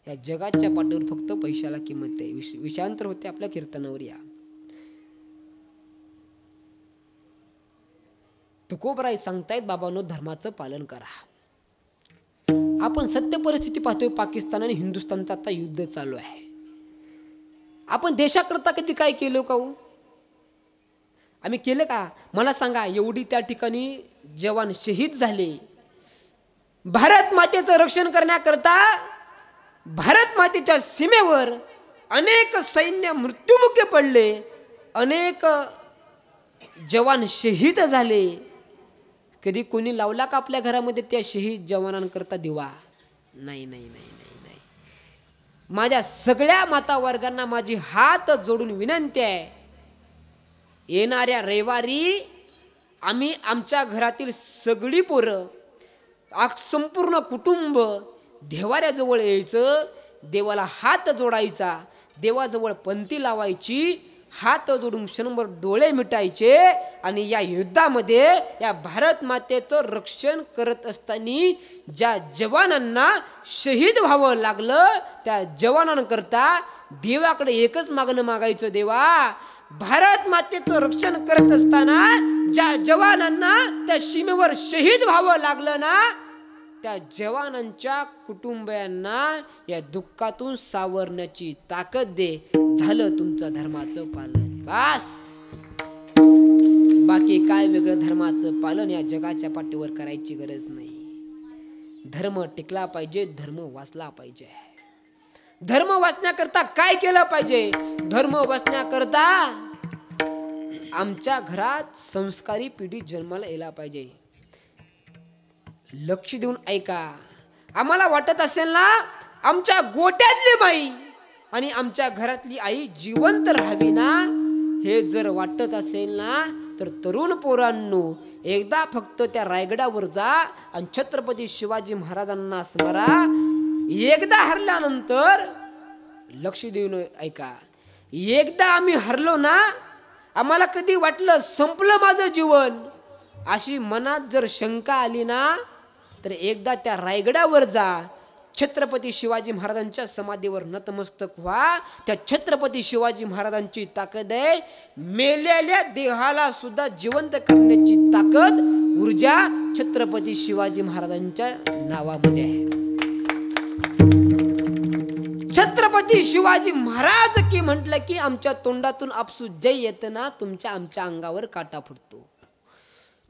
A: या जगाच्या पाठीवर फक्त पैशाला किंमत आहे. विषयांतर होते आपल्या कीर्तनावर. या तुकोबराय सांगतायत, बाबांनो, धर्माचं पालन करा. आपण सत्य परिस्थिती पाहतोय, पाकिस्तान आणि हिंदुस्थानचं आता युद्ध चालू आहे. आपण देशाकरता कधी काय केलं का? आम्ही केलं का? मला सांगा, एवढी त्या ठिकाणी जवान शहीद झाले. भारत मातेचं रक्षण करण्याकरता भारत मातेच्या सीमेवर अनेक सैन्य मृत्युमुखी पडले, अनेक जवान शहीद झाले. कधी कोणी लावला का आपल्या घरामध्ये त्या शहीद जवानांकरता दिवा? नाही. माझ्या सगळ्या माता वर्गांना माझी हात जोडून विनंती आहे, येणाऱ्या रविवारी आम्ही आमच्या घरातील सगळी पोरं संपूर्ण कुटुंब देवाऱ्याजवळ यायचं, देवाला हात जोडायचा, देवाजवळ पंथी लावायची, हात जोडून क्षणभर डोळे मिटायचे आणि या युद्धामध्ये या भारत मातेचं रक्षण करत असताना ज्या जवानांना शहीद व्हावं लागलं त्या जवानांकरता देवाकडे एकच मागणं मागायचं, देवा भारत मातेचं रक्षण करत असताना ज्या जवानांना त्या सीमेवर शहीद व्हावं लागलं ना त्या जवानांच्या कुटुंबियांना या दुःखातून सावरण्याची ताकद दे. झालं तुमचं धर्माचं पालन. बस बाकी काय वेगळं धर्माचं पालन या जगाच्या पाठीवर करायची गरज नाही. धर्म टिकला पाहिजे, धर्म वाचला पाहिजे. धर्म वाचण्याकरता काय केलं पाहिजे? धर्म वाचण्याकरता आमच्या घरात संस्कारी पिढी जन्माला यायला पाहिजे. लक्ष देऊन ऐका. आम्हाला वाटत असेल ना आमच्या गोट्यातली बाई आणि आमच्या घरातली आई जिवंत राहावी ना, हे जर वाटत असेल ना तर तरुण पोरांनो एकदा फक्त त्या रायगडावर जा आणि छत्रपती शिवाजी महाराजांना स्मरा. एकदा हरल्यानंतर लक्ष देऊन ऐका, एकदा आम्ही हरलो ना, आम्हाला कधी वाटलं संपलं माझं जीवन अशी मनात जर शंका आली ना तर एकदा त्या रायगडावर जा, छत्रपती शिवाजी महाराजांच्या समाधीवर नतमस्तक व्हा. त्या छत्रपती शिवाजी महाराजांची ताकद आहे, मेलेल्या देहाला सुद्धा जिवंत करण्याची ताकद ऊर्जा छत्रपती शिवाजी महाराजांच्या नावामध्ये आहे. छत्रपती शिवाजी महाराज की म्हटलं की आमच्या तोंडातून आपसू जय येतं ना, तुमच्या आमच्या अंगावर काटा फुटतो.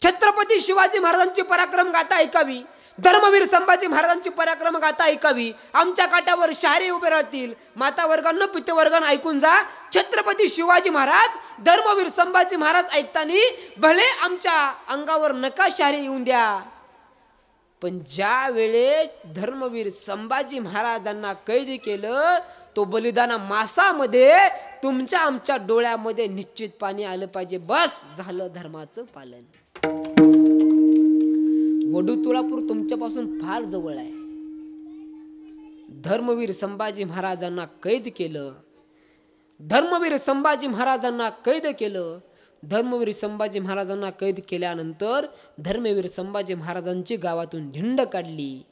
A: छत्रपती शिवाजी महाराजांची पराक्रम गाथा ऐकावी, धर्मवीर संभाजी महाराजांची पराक्रम गाथा ऐकावी. आमच्या काठावर शहारे उभे राहतील. माता वर्गांना पिते वर्गांना ऐकून जा. छत्रपती शिवाजी महाराज धर्मवीर संभाजी महाराज ऐकतानी भले आमच्या अंगावर नका शहारे येऊन द्या, पण ज्या वेळेस धर्मवीर संभाजी महाराजांना कैद केलं तो बलिदाना मासामध्ये तुमच्या आमच्या डोळ्यामध्ये निश्चित पाणी आलं पाहिजे. बस झालं धर्माचं पालन. वडू तुळापूर तुमच्यापासून फार जवळ आहे. धर्मवीर संभाजी महाराजांना कैद केलं, धर्मवीर संभाजी महाराजांना कैद केलं. धर्मवीर संभाजी महाराजांना कैद केल्यानंतर धर्मवीर संभाजी महाराजांची गावातून झिंड काढली.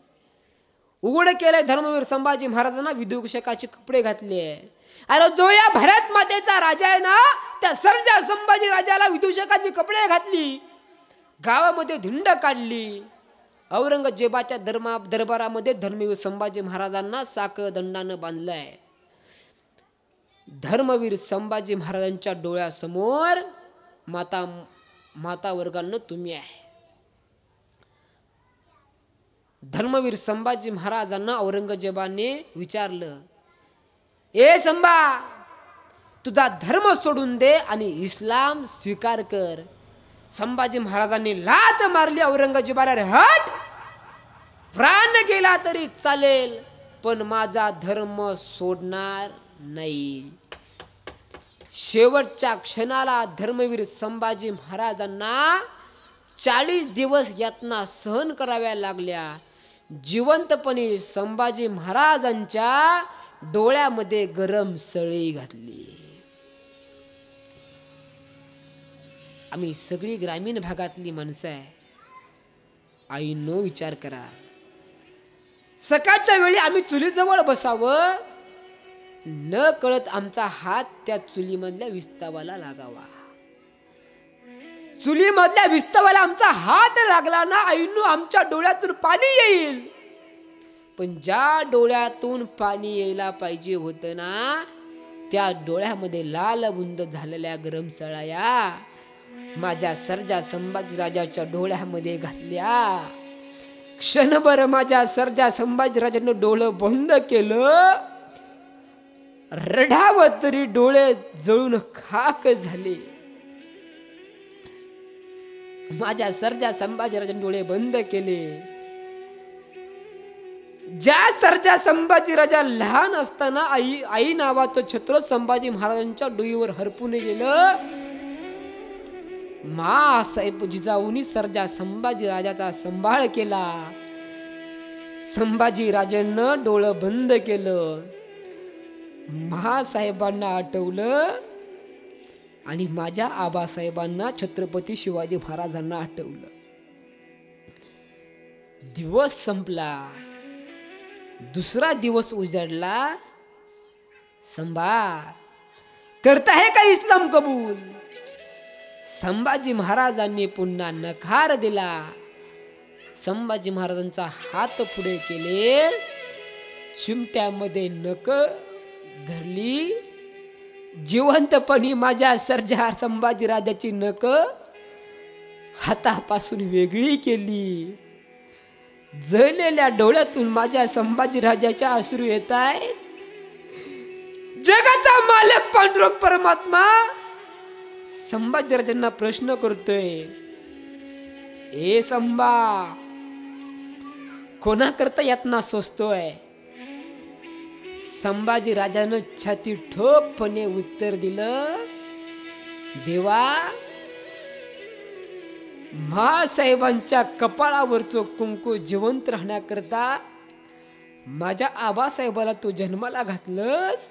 A: उघड केलंय धर्मवीर संभाजी महाराजांना विदूषकाचे कपडे घातले. अरे जो या भारत मातेचा राजा आहे ना त्या सर्जा संभाजी राजाला विदूषकाची कपडे घातली, गावामध्ये झिंड काढली. औरंगजेबाच्या दरबारामध्ये धर्मवीर संभाजी महाराजांना साखळदंडानं बांधलंय. धर्मवीर संभाजी महाराजांच्या डोळ्यासमोर माता वर्गांना तुम्ही आहे. धर्मवीर संभाजी महाराजांना औरंगजेबाने विचारलं, ए संभा, तुझा धर्म सोडून दे आणि इस्लाम स्वीकार कर. संभाजी महाराजांनी लात मारली औरंगजेबाला, हट, प्राण गेला तरी चालेल पण माझा धर्म सोडणार नाही. शेवटच्या क्षणाला धर्मवीर संभाजी महाराजांना 40 दिवस यातना सहन कराव्या लागल्या. जिवंतपणे संभाजी महाराजांच्या डोळ्यामध्ये गरम सळी घातली. आम्ही सगळी ग्रामीण भागातली माणसं आहे. आईनो विचार करा, सकाळच्या वेळी आम्ही चुलीजवळ बसावं, न कळत आमचा हात त्या चुलीमधल्या विस्तवाला लागावा. चुलीमधल्या विस्तवाला आमचा हात लागला ना आईनो आमच्या डोळ्यातून पाणी येईल. पण ज्या डोळ्यातून पाणी यायला पाहिजे होतं ना त्या डोळ्यामध्ये लाल बुंद झालेल्या गरम सळाया माझ्या सर्जा संभाजीराजाच्या डोळ्यामध्ये घातल्या. क्षणभर माझ्या सर्जा संभाजीराजानं डोळं बंद केलं, रडावं तरी डोळे जळून खाक झाले. माझ्या सर्जा संभाजीराजांनी डोळे बंद केले. ज्या सर्जा संभाजी राजा लहान असताना आई नावाचं छत्र संभाजी महाराजांच्या डोईवर हरपून गेलं, मासाहेब जिजाऊनी सर्जा संभाजी राजाचा सांभाळ केला. संभाजी राजांना डोळं बंद केलं, महासाहेबांना आठवलं आणि माझ्या आबासाहेबांना छत्रपती शिवाजी महाराजांना आठवलं. दिवस संपला, दुसरा दिवस उजाडला. संभा करता है का इस्लाम कबूल? संभाजी महाराजांनी पुन्हा नकार दिला. संभाजी महाराजांचा हात पुढे केले, चिमट्यामध्ये नख धरली. जिवंतपणी माझ्या सर्जा संभाजी राजाची नख हातापासून वेगळी केली. जळलेल्या डोळ्यातून माझ्या संभाजी राजाच्या अश्रू येत आहेत. जगाचा मालक पांडुरंग परमात्मा संभाजी राजांना प्रश्न करतोय, ए संभा, कोणाकरता यातना सोसतोय? संभाजी राजानं छाती ठोकपणे उत्तर दिलं, देवा, महासाहेबांच्या कपाळावरचं कुंकू जिवंत राहण्याकरता माझ्या आबासाहेबाला तू जन्माला घातलंस.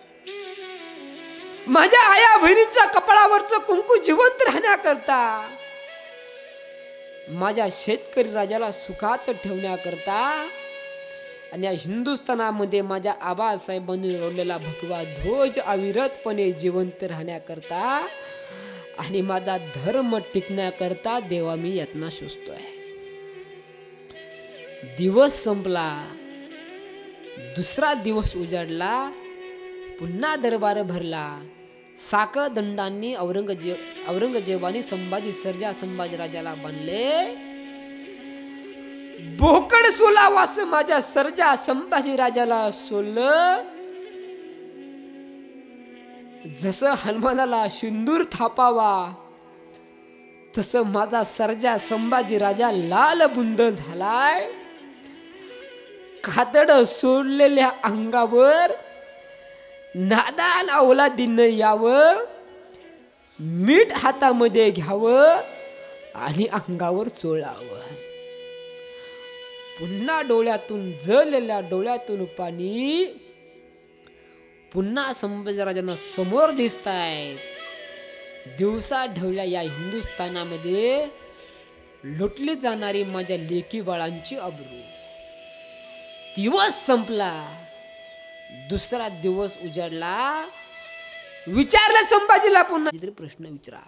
A: माझ्या आया बहिणीच्या कपाळावरचं कुंकू जिवंत राहण्याकरता, माझ्या शेतकरी राजाला सुखात ठेवण्याकरता आणि या हिंदुस्थानामध्ये माझ्या आबासाहेबांनी रोवलेला भगवा ध्वज अविरतपणे जिवंत राहण्याकरता आणि माझा धर्म टिकण्याकरता देवा मी यातना शोधतोय. दिवस संपला, दुसरा दिवस उजाडला. पुन्हा दरबार भरला. साकदंडांनी औरंगजेबाने संभाजी सर्जा संभाजी राजाला बांधले. बोकड सोलावास माझ्या सर्जा संभाजी राजाला सोडलं. जसं हनुमानाला सिंदूर थापावा तसं माझा सर्जा संभाजी राजा लाल बुंद झालाय. कातड सोडलेल्या अंगावर नादान अवलादीनं यावं, मीठ हातामध्ये घ्यावं आणि अंगावर चोळावं. पुन्हा डोळ्यातून जळलेल्या डोळ्यातून पाणी पुन्हा संभाजी राजांना समोर दिसतायत. दिवसा ढवल्या या हिंदुस्थानामध्ये लुटली जाणारी माझ्या लेकी बाळांची अब्रू. दिवस संपला, दुसरा दिवस उजाडला. विचारलं संभाजीला पुन्हा प्रश्न विचारा,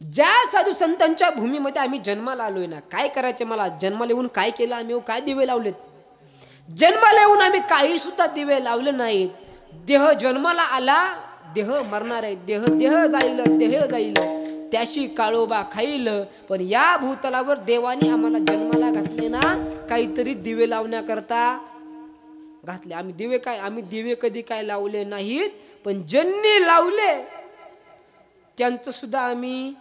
A: ज्या साधू संतांच्या भूमीमध्ये आम्ही जन्माला आलोय ना, काय करायचे? मला जन्माला येऊन काय केलं आम्ही? काय दिवे लावलेत? जन्माला येऊन आम्ही काही सुद्धा दिवे लावले नाहीत. देह जन्माला आला, देह मरणार आहे. देह जाईल, त्याशी काळोबा खाईल. पण या भूतलावर देवाने आम्हाला जन्माला घातले ना, काहीतरी दिवे लावण्याकरता घातले. आम्ही दिवे कधी काय लावले नाहीत, पण ज्यांनी लावले त्यांचं सुद्धा आम्ही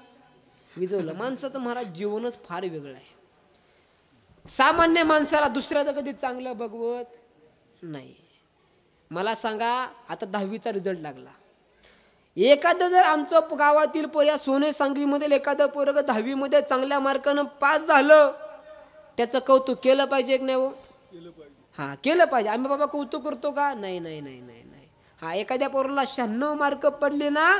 A: विजवलं. माणसाचं महाराज जीवनच फार वेगळं आहे. सामान्य माणसाला दुसऱ्याचं कधी चांगलं बघवत नाही. मला सांगा, आता 10वीचा रिझल्ट लागला. एखादं जर आमचं गावातील पोर सोने सांगवीमधील एखादं पोरग 10वी मध्ये चांगल्या मार्कानं पास झालं, त्याचं कौतुक केलं पाहिजे की नाही? हा, केलं पाहिजे. आम्ही बाबा कौतुक करतो का? नाही नाही नाही नाही नाही. हा, एखाद्या पोराला 96 मार्क पडले ना,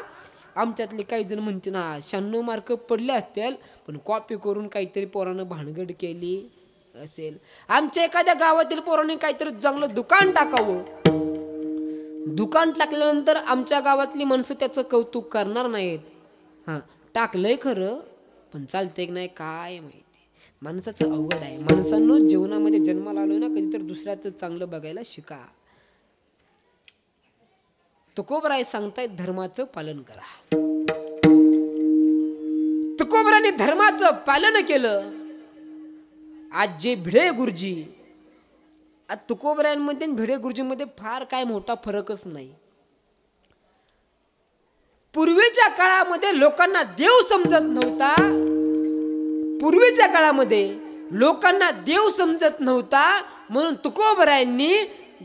A: आमच्यातले काही जण म्हणते ना 96 मार्क पडले असतील, पण कॉपी करून काहीतरी पोरानं भानगड केली असेल. आमच्या एखाद्या गावातील पोराने काहीतरी चांगलं दुकान टाकावं. दुकान टाकल्यानंतर आमच्या गावातली माणसं त्याचं कौतुक करणार नाहीत. हा, टाकलंय खरं, पण चालतंय की नाही काय माहिती. माणसाचं अवघड आहे. माणसांनो, जीवनामध्ये जन्माला आलोय ना, कधीतरी दुसऱ्याचं चांगलं बघायला शिका. तुकोबराय सांगतायत, धर्माचं पालन करा. तुकोबराने धर्माचं पालन केलं. आज जे भिडे गुरुजी, आज तुकोबरायांमध्ये भिडे गुरुजीमध्ये फार काय मोठा फरकच नाही. पूर्वीच्या काळामध्ये लोकांना देव समजत नव्हता. पूर्वीच्या काळामध्ये लोकांना देव समजत नव्हता, म्हणून तुकोबरायांनी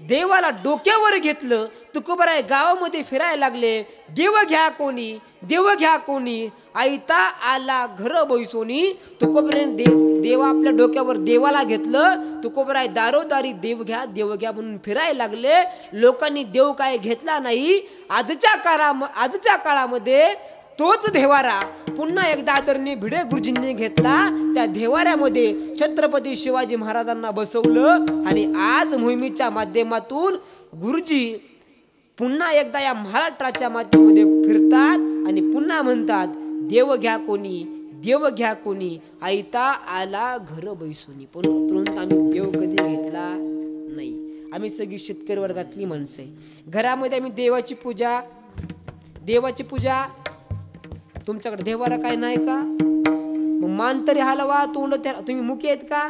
A: देवाला डोक्यावर घेतलं. तुकोबराय गावामध्ये फिरायला लागले. देव घ्या कोणी, देव घ्या कोणी, आयता आला घर बैसोनी. तुकोबराय देवा आपल्या डोक्यावर देवाला घेतलं. तुकोबराय दारोदारी देव घ्या म्हणून फिरायला लागले. लोकांनी देव काय घेतला नाही. आजच्या काळामध्ये तोच देवारा पुन्हा एकदा आदरणीय भिडे गुरुजींनी घेतला. त्या देवाऱ्यामध्ये छत्रपती शिवाजी महाराजांना बसवलं आणि आज मोहिमेच्या माध्यमातून गुरुजी पुन्हा एकदा या महाराष्ट्राच्या मातीमध्ये फिरतात आणि पुन्हा म्हणतात, देव घ्या कोणी, देव घ्या कोणी, आयता आला घर बैसोनी. पण तुरंत आम्ही देव कधी घेतला नाही. आम्ही सगळी शेतकरी वर्गातली माणसं आहे. घरामध्ये आम्ही देवाची पूजा. तुमच्याकडे देवारा काय नाही का? मग मान तरी हलवा, तोंड तुम्ही मुके आहेत का?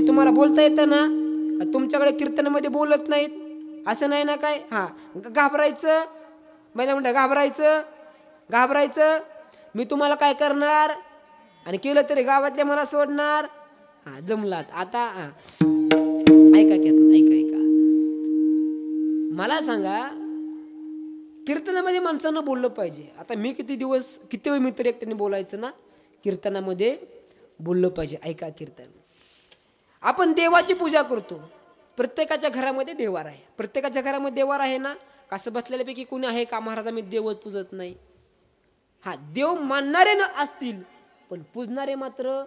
A: तुम्हाला बोलता येतं ना? तुमच्याकडे कीर्तनामध्ये बोलत नाहीत असं नाही ना काय? घाबरायचं, मला म्हणतात घाबरायचं. मी तुम्हाला काय करणार आणि केलं तरी गावातल्या मला सोडणार. जमलात आता. ऐका मला सांगा, कीर्तनामध्ये माणसानं बोललं पाहिजे. आता मी किती वेळ मी तरी एकट्याने बोलायचं ना? कीर्तनामध्ये बोललं पाहिजे. ऐका, कीर्तन आपण देवाची पूजा करतो. प्रत्येकाच्या घरामध्ये देवार आहे. प्रत्येकाच्या घरामध्ये देवार आहे ना? कसं बसलेल्यापैकी कोणी आहे का महाराज आम्ही देवच पूजत नाही? देव मानणारे न असतील पण पूजणारे मात्र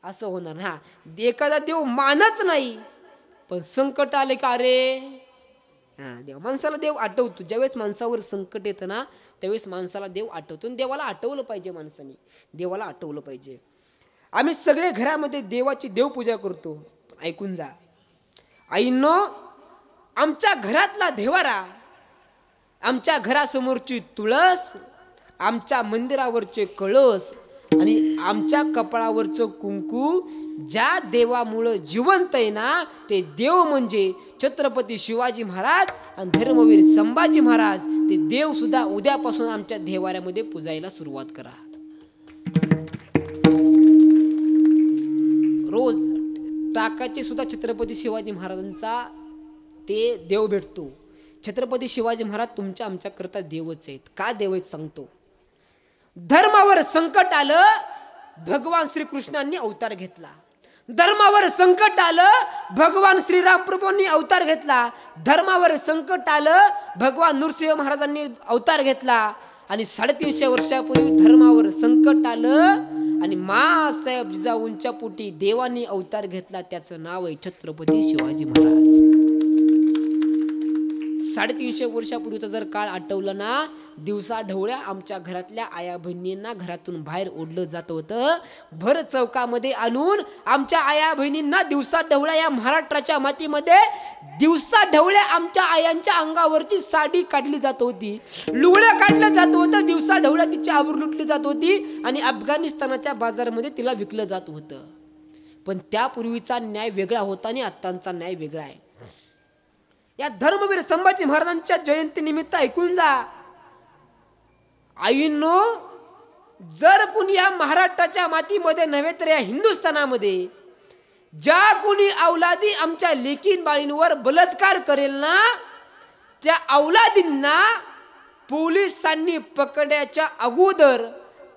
A: असं होणार. एखादा देव मानत नाही पण संकट आले का रे देव, माणसाला देव आठवतो. ज्यावेळेस माणसावर संकट येतं ना त्यावेळेस माणसाला देव आठवतो. आणि देवाला आठवलं पाहिजे. माणसाने देवाला आठवलं पाहिजे. आम्ही सगळे घरामध्ये देवाची देवपूजा करतो. ऐकून जा आईनो, आमच्या घरातला देवारा, आमच्या घरासमोरची तुळस, आमच्या मंदिरावरचे कळस आणि आमच्या कपाळावरचं कुंकू ज्या देवामुळं जिवंत आहे ना, ते देव म्हणजे छत्रपती शिवाजी महाराज आणि धर्मवीर संभाजी महाराज. ते देव सुद्धा उद्यापासून आमच्या देवाऱ्यामध्ये पूजायला सुरुवात करा. रोज टाकाचे सुद्धा छत्रपती शिवाजी महाराजांचा ते देव भेटतो. छत्रपती शिवाजी महाराज तुमच्या आमच्या करता देवच आहेत. का देव आहेत सांगतो. धर्मावर संकट आलं, भगवान श्रीकृष्णांनी अवतार घेतला. धर्मावर संकट आलं, भगवान श्रीराम प्रभूंनी अवतार घेतला. धर्मावर संकट आलं, भगवान नृसिंह महाराजांनी अवतार घेतला. आणि 350 वर्षापूर्वी धर्मावर संकट आलं आणि माँसाहेब जिजाऊंच्या पोटी देवानी अवतार घेतला. त्याचं नाव आहे छत्रपती शिवाजी महाराज. 350 वर्षापूर्वीचा जर काळ आठवला ना, दिवसा ढवळ्या आमच्या घरातल्या आया बहिणींना घरातून बाहेर ओढलं जात होतं. भर चौकामध्ये आणून आमच्या आया बहिणींना दिवसा ढवळ्या या महाराष्ट्राच्या मातीमध्ये दिवसा ढवळ्या आमच्या आयांच्या अंगावरची साडी काढली जात होती, लुगडं काढलं जात होतं. दिवसा ढवळ्या तिची आबरू लुटली जात होती आणि अफगाणिस्तानाच्या बाजारामध्ये तिला विकलं जात होतं. पण त्यापूर्वीचा न्याय वेगळा होता आणि आत्ताचा न्याय वेगळा आहे. या धर्मवीर संभाजी महाराजांच्या जयंती निमित्त ऐकून जा आईनो, जर कुणी या महाराष्ट्राच्या मातीमध्ये नव्हे तर या हिंदुस्थानामध्ये ज्या कुणी अवलादी आमच्या लेकीन बाळींवर बलात्कार करेल ना, त्या अवलादींना पोलिसांनी पकडण्याच्या अगोदर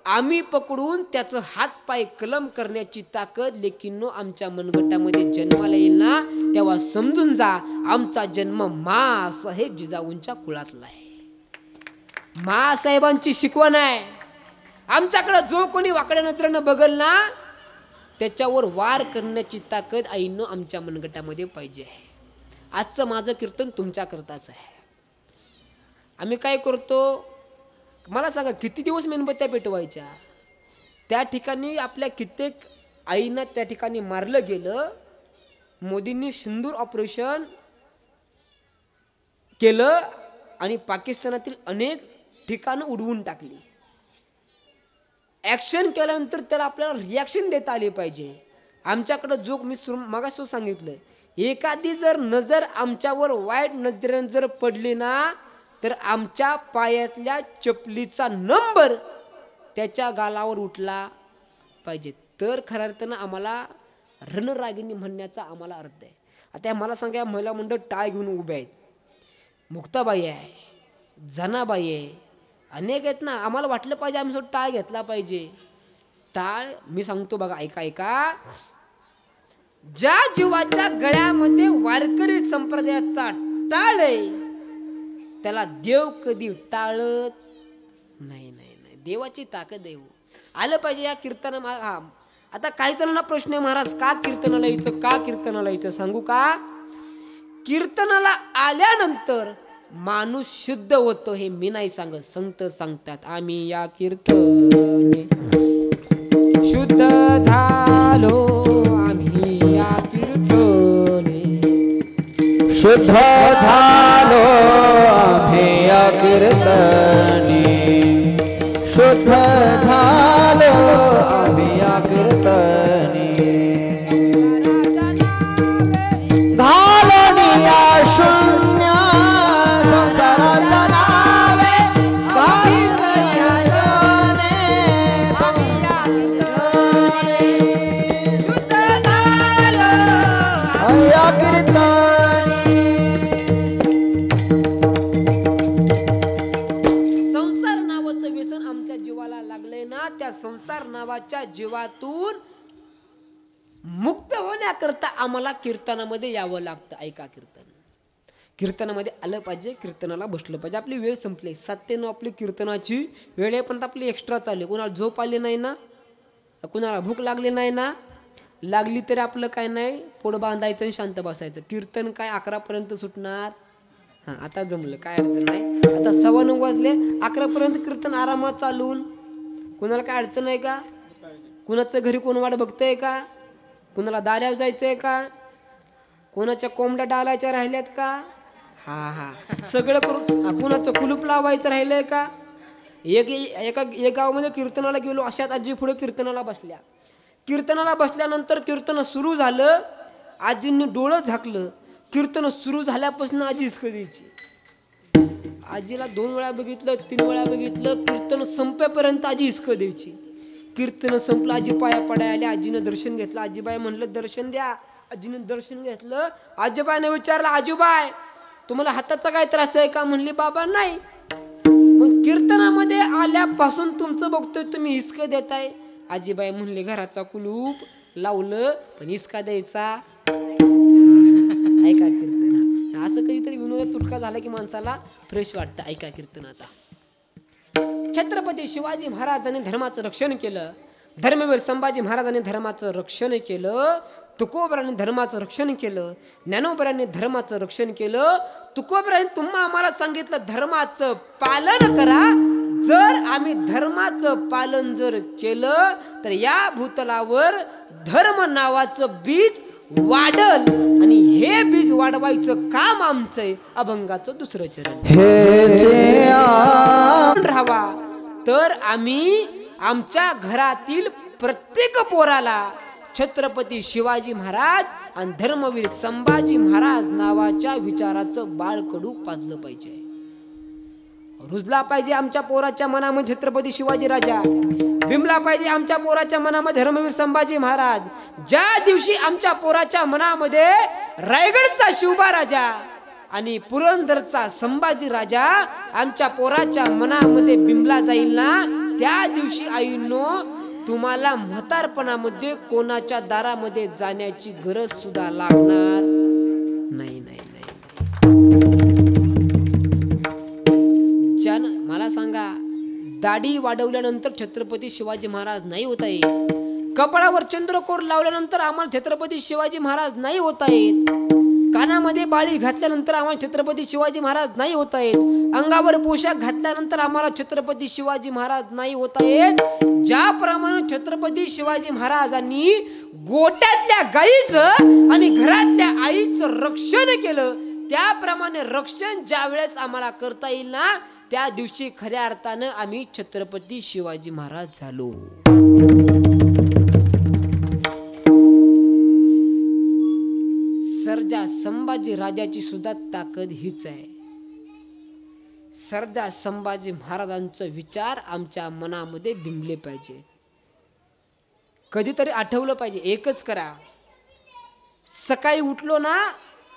A: आम्ही पकडून त्याचं हातपाय कलम करण्याची ताकद लेकींनो आमच्या मनगटामध्ये जन्माला येईल ना, तेव्हा समजून जा आमचा जन्म माँसाहेब जिजाऊंच्या कुळातला आहे. माँसाहेबांची शिकवण आहे. आमच्याकडे जो कोणी वाकड्या नजरेनं बघल ना, त्याच्यावर वार करण्याची ताकद आईनो आमच्या मनगटामध्ये पाहिजे. आजचं माझं कीर्तन तुमच्या करताच आहे. आम्ही काय करतो मला सांगा, किती दिवस मेणबत्त्या पेटवायच्या? त्या ठिकाणी आपल्या कित्येक आईंना त्या ठिकाणी मारलं गेलं. मोदींनी सिंदूर ऑपरेशन केलं आणि पाकिस्तानातील अनेक ठिकाणं उडवून टाकली. ॲक्शन केल्यानंतर त्याला आपल्याला रिॲक्शन देता आली पाहिजे. आमच्याकडं जो मी मगाशी सांगितलं, एखादी जर नजर आमच्यावर वाईट नजरेनं जर पडली ना, तर आमच्या पायातल्या चपलीचा नंबर त्याच्या गालावर उठला पाहिजे. तर खऱ्या अर्थानं आम्हाला रणरागिणी म्हणण्याचा आम्हाला अर्थ आहे. आता मला सांगा, महिला मंडळ टाळ घेऊन उभे आहेत. मुक्ताबाई आहे, जनाबाई आहे, अनेक आहेत ना. आम्हाला वाटलं पाहिजे आम्ही टाळ घेतला पाहिजे. टाळ मी सांगतो बघा, ऐका ऐका. ज्या जीवाच्या गळ्यामध्ये वारकरी संप्रदायाचा टाळ आहे त्याला देव कधी टाळत नाही. नाही नाही, देवाची ताकद आहे. आलं पाहिजे या कीर्तन. हा, आता काही जणांना प्रश्न आहे, महाराज का कीर्तनाला यायचं, का कीर्तनाला यायचं? सांगू का? कीर्तनाला आल्यानंतर माणूस शुद्ध होतो. हे मी नाही सांगत, संत सांगतात. आम्ही या कीर्तने शुद्ध झालो, आम्ही या कीर्तने
B: शुद्ध झालो, आम्ही या कीर्तने शुद्ध झालो, आम्ही या कीर्तने घालनिया शून्य संसाराच्या नावे घालनिया शून्य शुद्ध झालो, या कीर्तने.
A: संसार नावाचं व्यसन आमच्या जीवाला लागलंय ना, त्या संसार नावाच्या जीवातून मुक्त होण्याकरता आम्हाला कीर्तनामध्ये यावं लागतं. ऐका, कीर्तनामध्ये आलं पाहिजे, कीर्तनाला बसलं पाहिजे. आपली वेळ संपली, 7:09 आपली कीर्तनाची वेळ आहे, पण आपली एक्स्ट्रा चालली. कोणाला झोप आली नाही ना, कुणाला भूक लागली नाही ना, लागली तरी आपलं काय नाही, पोट बांधायचं आणि शांत बसायचं. कीर्तन काय 11पर्यंत सुटणार. हां, आता जमलं, काय अडचण नाही. आता 9:15 वाजले, 11पर्यंत कीर्तन आरामात चालून. कुणाला काय अडचण आहे का? कुणाचं घरी कोण वाट बघतंय का? कुणाला दाऱ्यावर जायचंय का? कोणाच्या कोंबड्या डालायच्या राहिल्यात का? हा सगळं करून. कुणाचं कुलूप लावायचं राहिलंय का? एक गावामध्ये कीर्तनाला गेलो, अशात आजी पुढे कीर्तनाला बसल्या. कीर्तनाला बसल्यानंतर कीर्तन सुरू झालं, आजींनी डोळं झाकलं. कीर्तन सुरू झाल्यापासून आजी हिसकं द्यायची. आजीला 2 वेळा बघितलं, 3 वेळा बघितलं, कीर्तन संपेपर्यंत आजी हिसकं द्यायची. कीर्तन संपलं, आजी पाया पडाय आले. आजीनं दर्शन घेतलं. आजीबाई म्हणलं दर्शन द्या. आजीनं दर्शन घेतलं. आजीबाईने विचारलं, आजूबाई तुम्हाला हाताचा काय त्रास आहे का? म्हणली बाबा नाही. मग कीर्तनामध्ये आल्यापासून तुमचं बघतोय तुम्ही हिसकं देताय. आजीबाई म्हणले घराचा कुलूप लावलं पण हिसका द्यायचा. ऐका कीर्तन, असं कधीतरी विनोद चुटका झाला की माणसाला फ्रेश वाटतं. ऐका कीर्तन. आता छत्रपती शिवाजी महाराजांनी धर्माचं रक्षण केलं, धर्मवीर संभाजी महाराजांनी धर्माचं रक्षण केलं, तुकोबरांनी धर्माचं रक्षण केलं, ज्ञानोबरांनी धर्माचं रक्षण केलं. तुकोबरांनी तुम्हा आम्हाला सांगितलं धर्माचं पालन करा. जर आम्ही धर्माचं पालन जर केलं तर या भूतलावर धर्म नावाचं बीज वाढल, आणि हे बीज वाढवायचं काम आमचं आहे. अभंगाचं 2रं चरण.
B: हे
A: राहावा तर आम्ही आमच्या घरातील प्रत्येक पोराला छत्रपती शिवाजी महाराज आणि धर्मवीर संभाजी महाराज नावाच्या विचाराचं बाळकडू पाजलं पाहिजे. रुजला पाहिजे आमच्या पोराच्या मनामध्ये छत्रपती शिवाजी राजा, बिमला पाहिजे आमच्या पोराच्या मनामध्ये धर्मवीर संभाजी महाराज. ज्या दिवशी आमच्या पोराच्या मनामध्ये रायगडचा शिवबा राजा आणि पुरंदरचा संभाजी राजा आमच्या पोराच्या मनामध्ये बिंबला जाईल ना, त्या दिवशी आईनो तुम्हाला म्हातारपणामध्ये कोणाच्या दारामध्ये जाण्याची गरज सुद्धा लागणार नाही. नाही जन मला सांगा, दाढी वाढवल्यानंतर छत्रपती शिवाजी महाराज नाही होता येत. कपाळावर चंद्रकोर लावल्यानंतर आम्हाला छत्रपती शिवाजी महाराज नाही होता येत. कानामध्ये बाळी घातल्यानंतर आम्हाला छत्रपती शिवाजी महाराज नाही होता येत. अंगावर पोशाख घातल्यानंतर आम्हाला छत्रपती शिवाजी महाराज नाही होता येत. ज्याप्रमाणे छत्रपती शिवाजी महाराजांनी गोट्यातल्या गाईचं आणि घरातल्या आईचं रक्षण केलं, त्याप्रमाणे रक्षण ज्या वेळेस आम्हाला करता येईल ना, त्या दिवशी खऱ्या अर्थानं आम्ही छत्रपती शिवाजी महाराज झालो. सर्जा संभाजी राजाची सुद्धा ताकद हीच आहे. सर्जा संभाजी महाराजांचं विचार आमच्या मनामध्ये बिंबले पाहिजे. कधीतरी आठवलं पाहिजे. एकच करा, सकाळी उठलो ना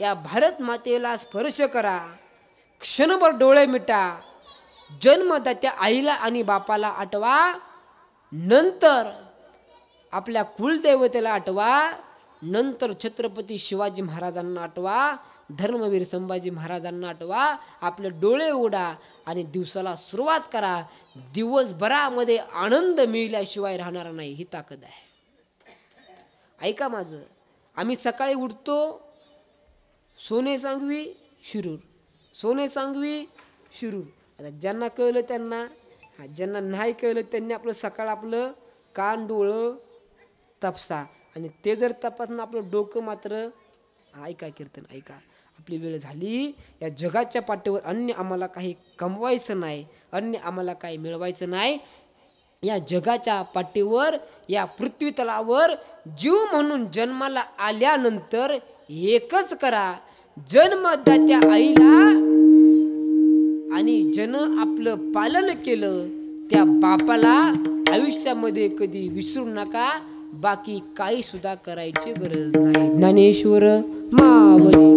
A: या भारत मातेला स्पर्श करा, क्षणभर डोळे मिटा, जन्मदात्या आईला आणि बापाला आठवा, नंतर आपल्या कुलदेवतेला आठवा, नंतर छत्रपती शिवाजी महाराजांना आठवा, धर्मवीर संभाजी महाराजांना आठवा, आपले डोळे उघडा आणि दिवसाला सुरुवात करा. दिवसभरामध्ये आनंद मिळाल्याशिवाय राहणार नाही, ही ताकद आहे. ऐका माझं, आम्ही सकाळी उठतो, सोने सांगवी शिरूर, सोने सांगवी शिरूर. आता ज्यांना कळलं त्यांना, ज्यांना नाही कळलं त्यांनी आपलं सकाळ आपलं कान डोळं तपासा, आणि ते जर तपासून आपलं डोकं मात्र ऐका कीर्तन ऐका. आपली वेळ झाली. या जगाच्या पाठीवर अन्य आम्हाला काही कमवायचं नाही, अन्य आम्हाला काही मिळवायचं नाही. या जगाच्या पाठीवर या पृथ्वी तलावर जीव म्हणून जन्माला आल्यानंतर एकच करा, जन्मदात्या आईला आणि जन आपलं पालन केलं त्या बापाला आयुष्यामध्ये कधी विसरू नका. बाकी काही सुद्धा करायची गरज नाही. ज्ञानेश्वर माऊली.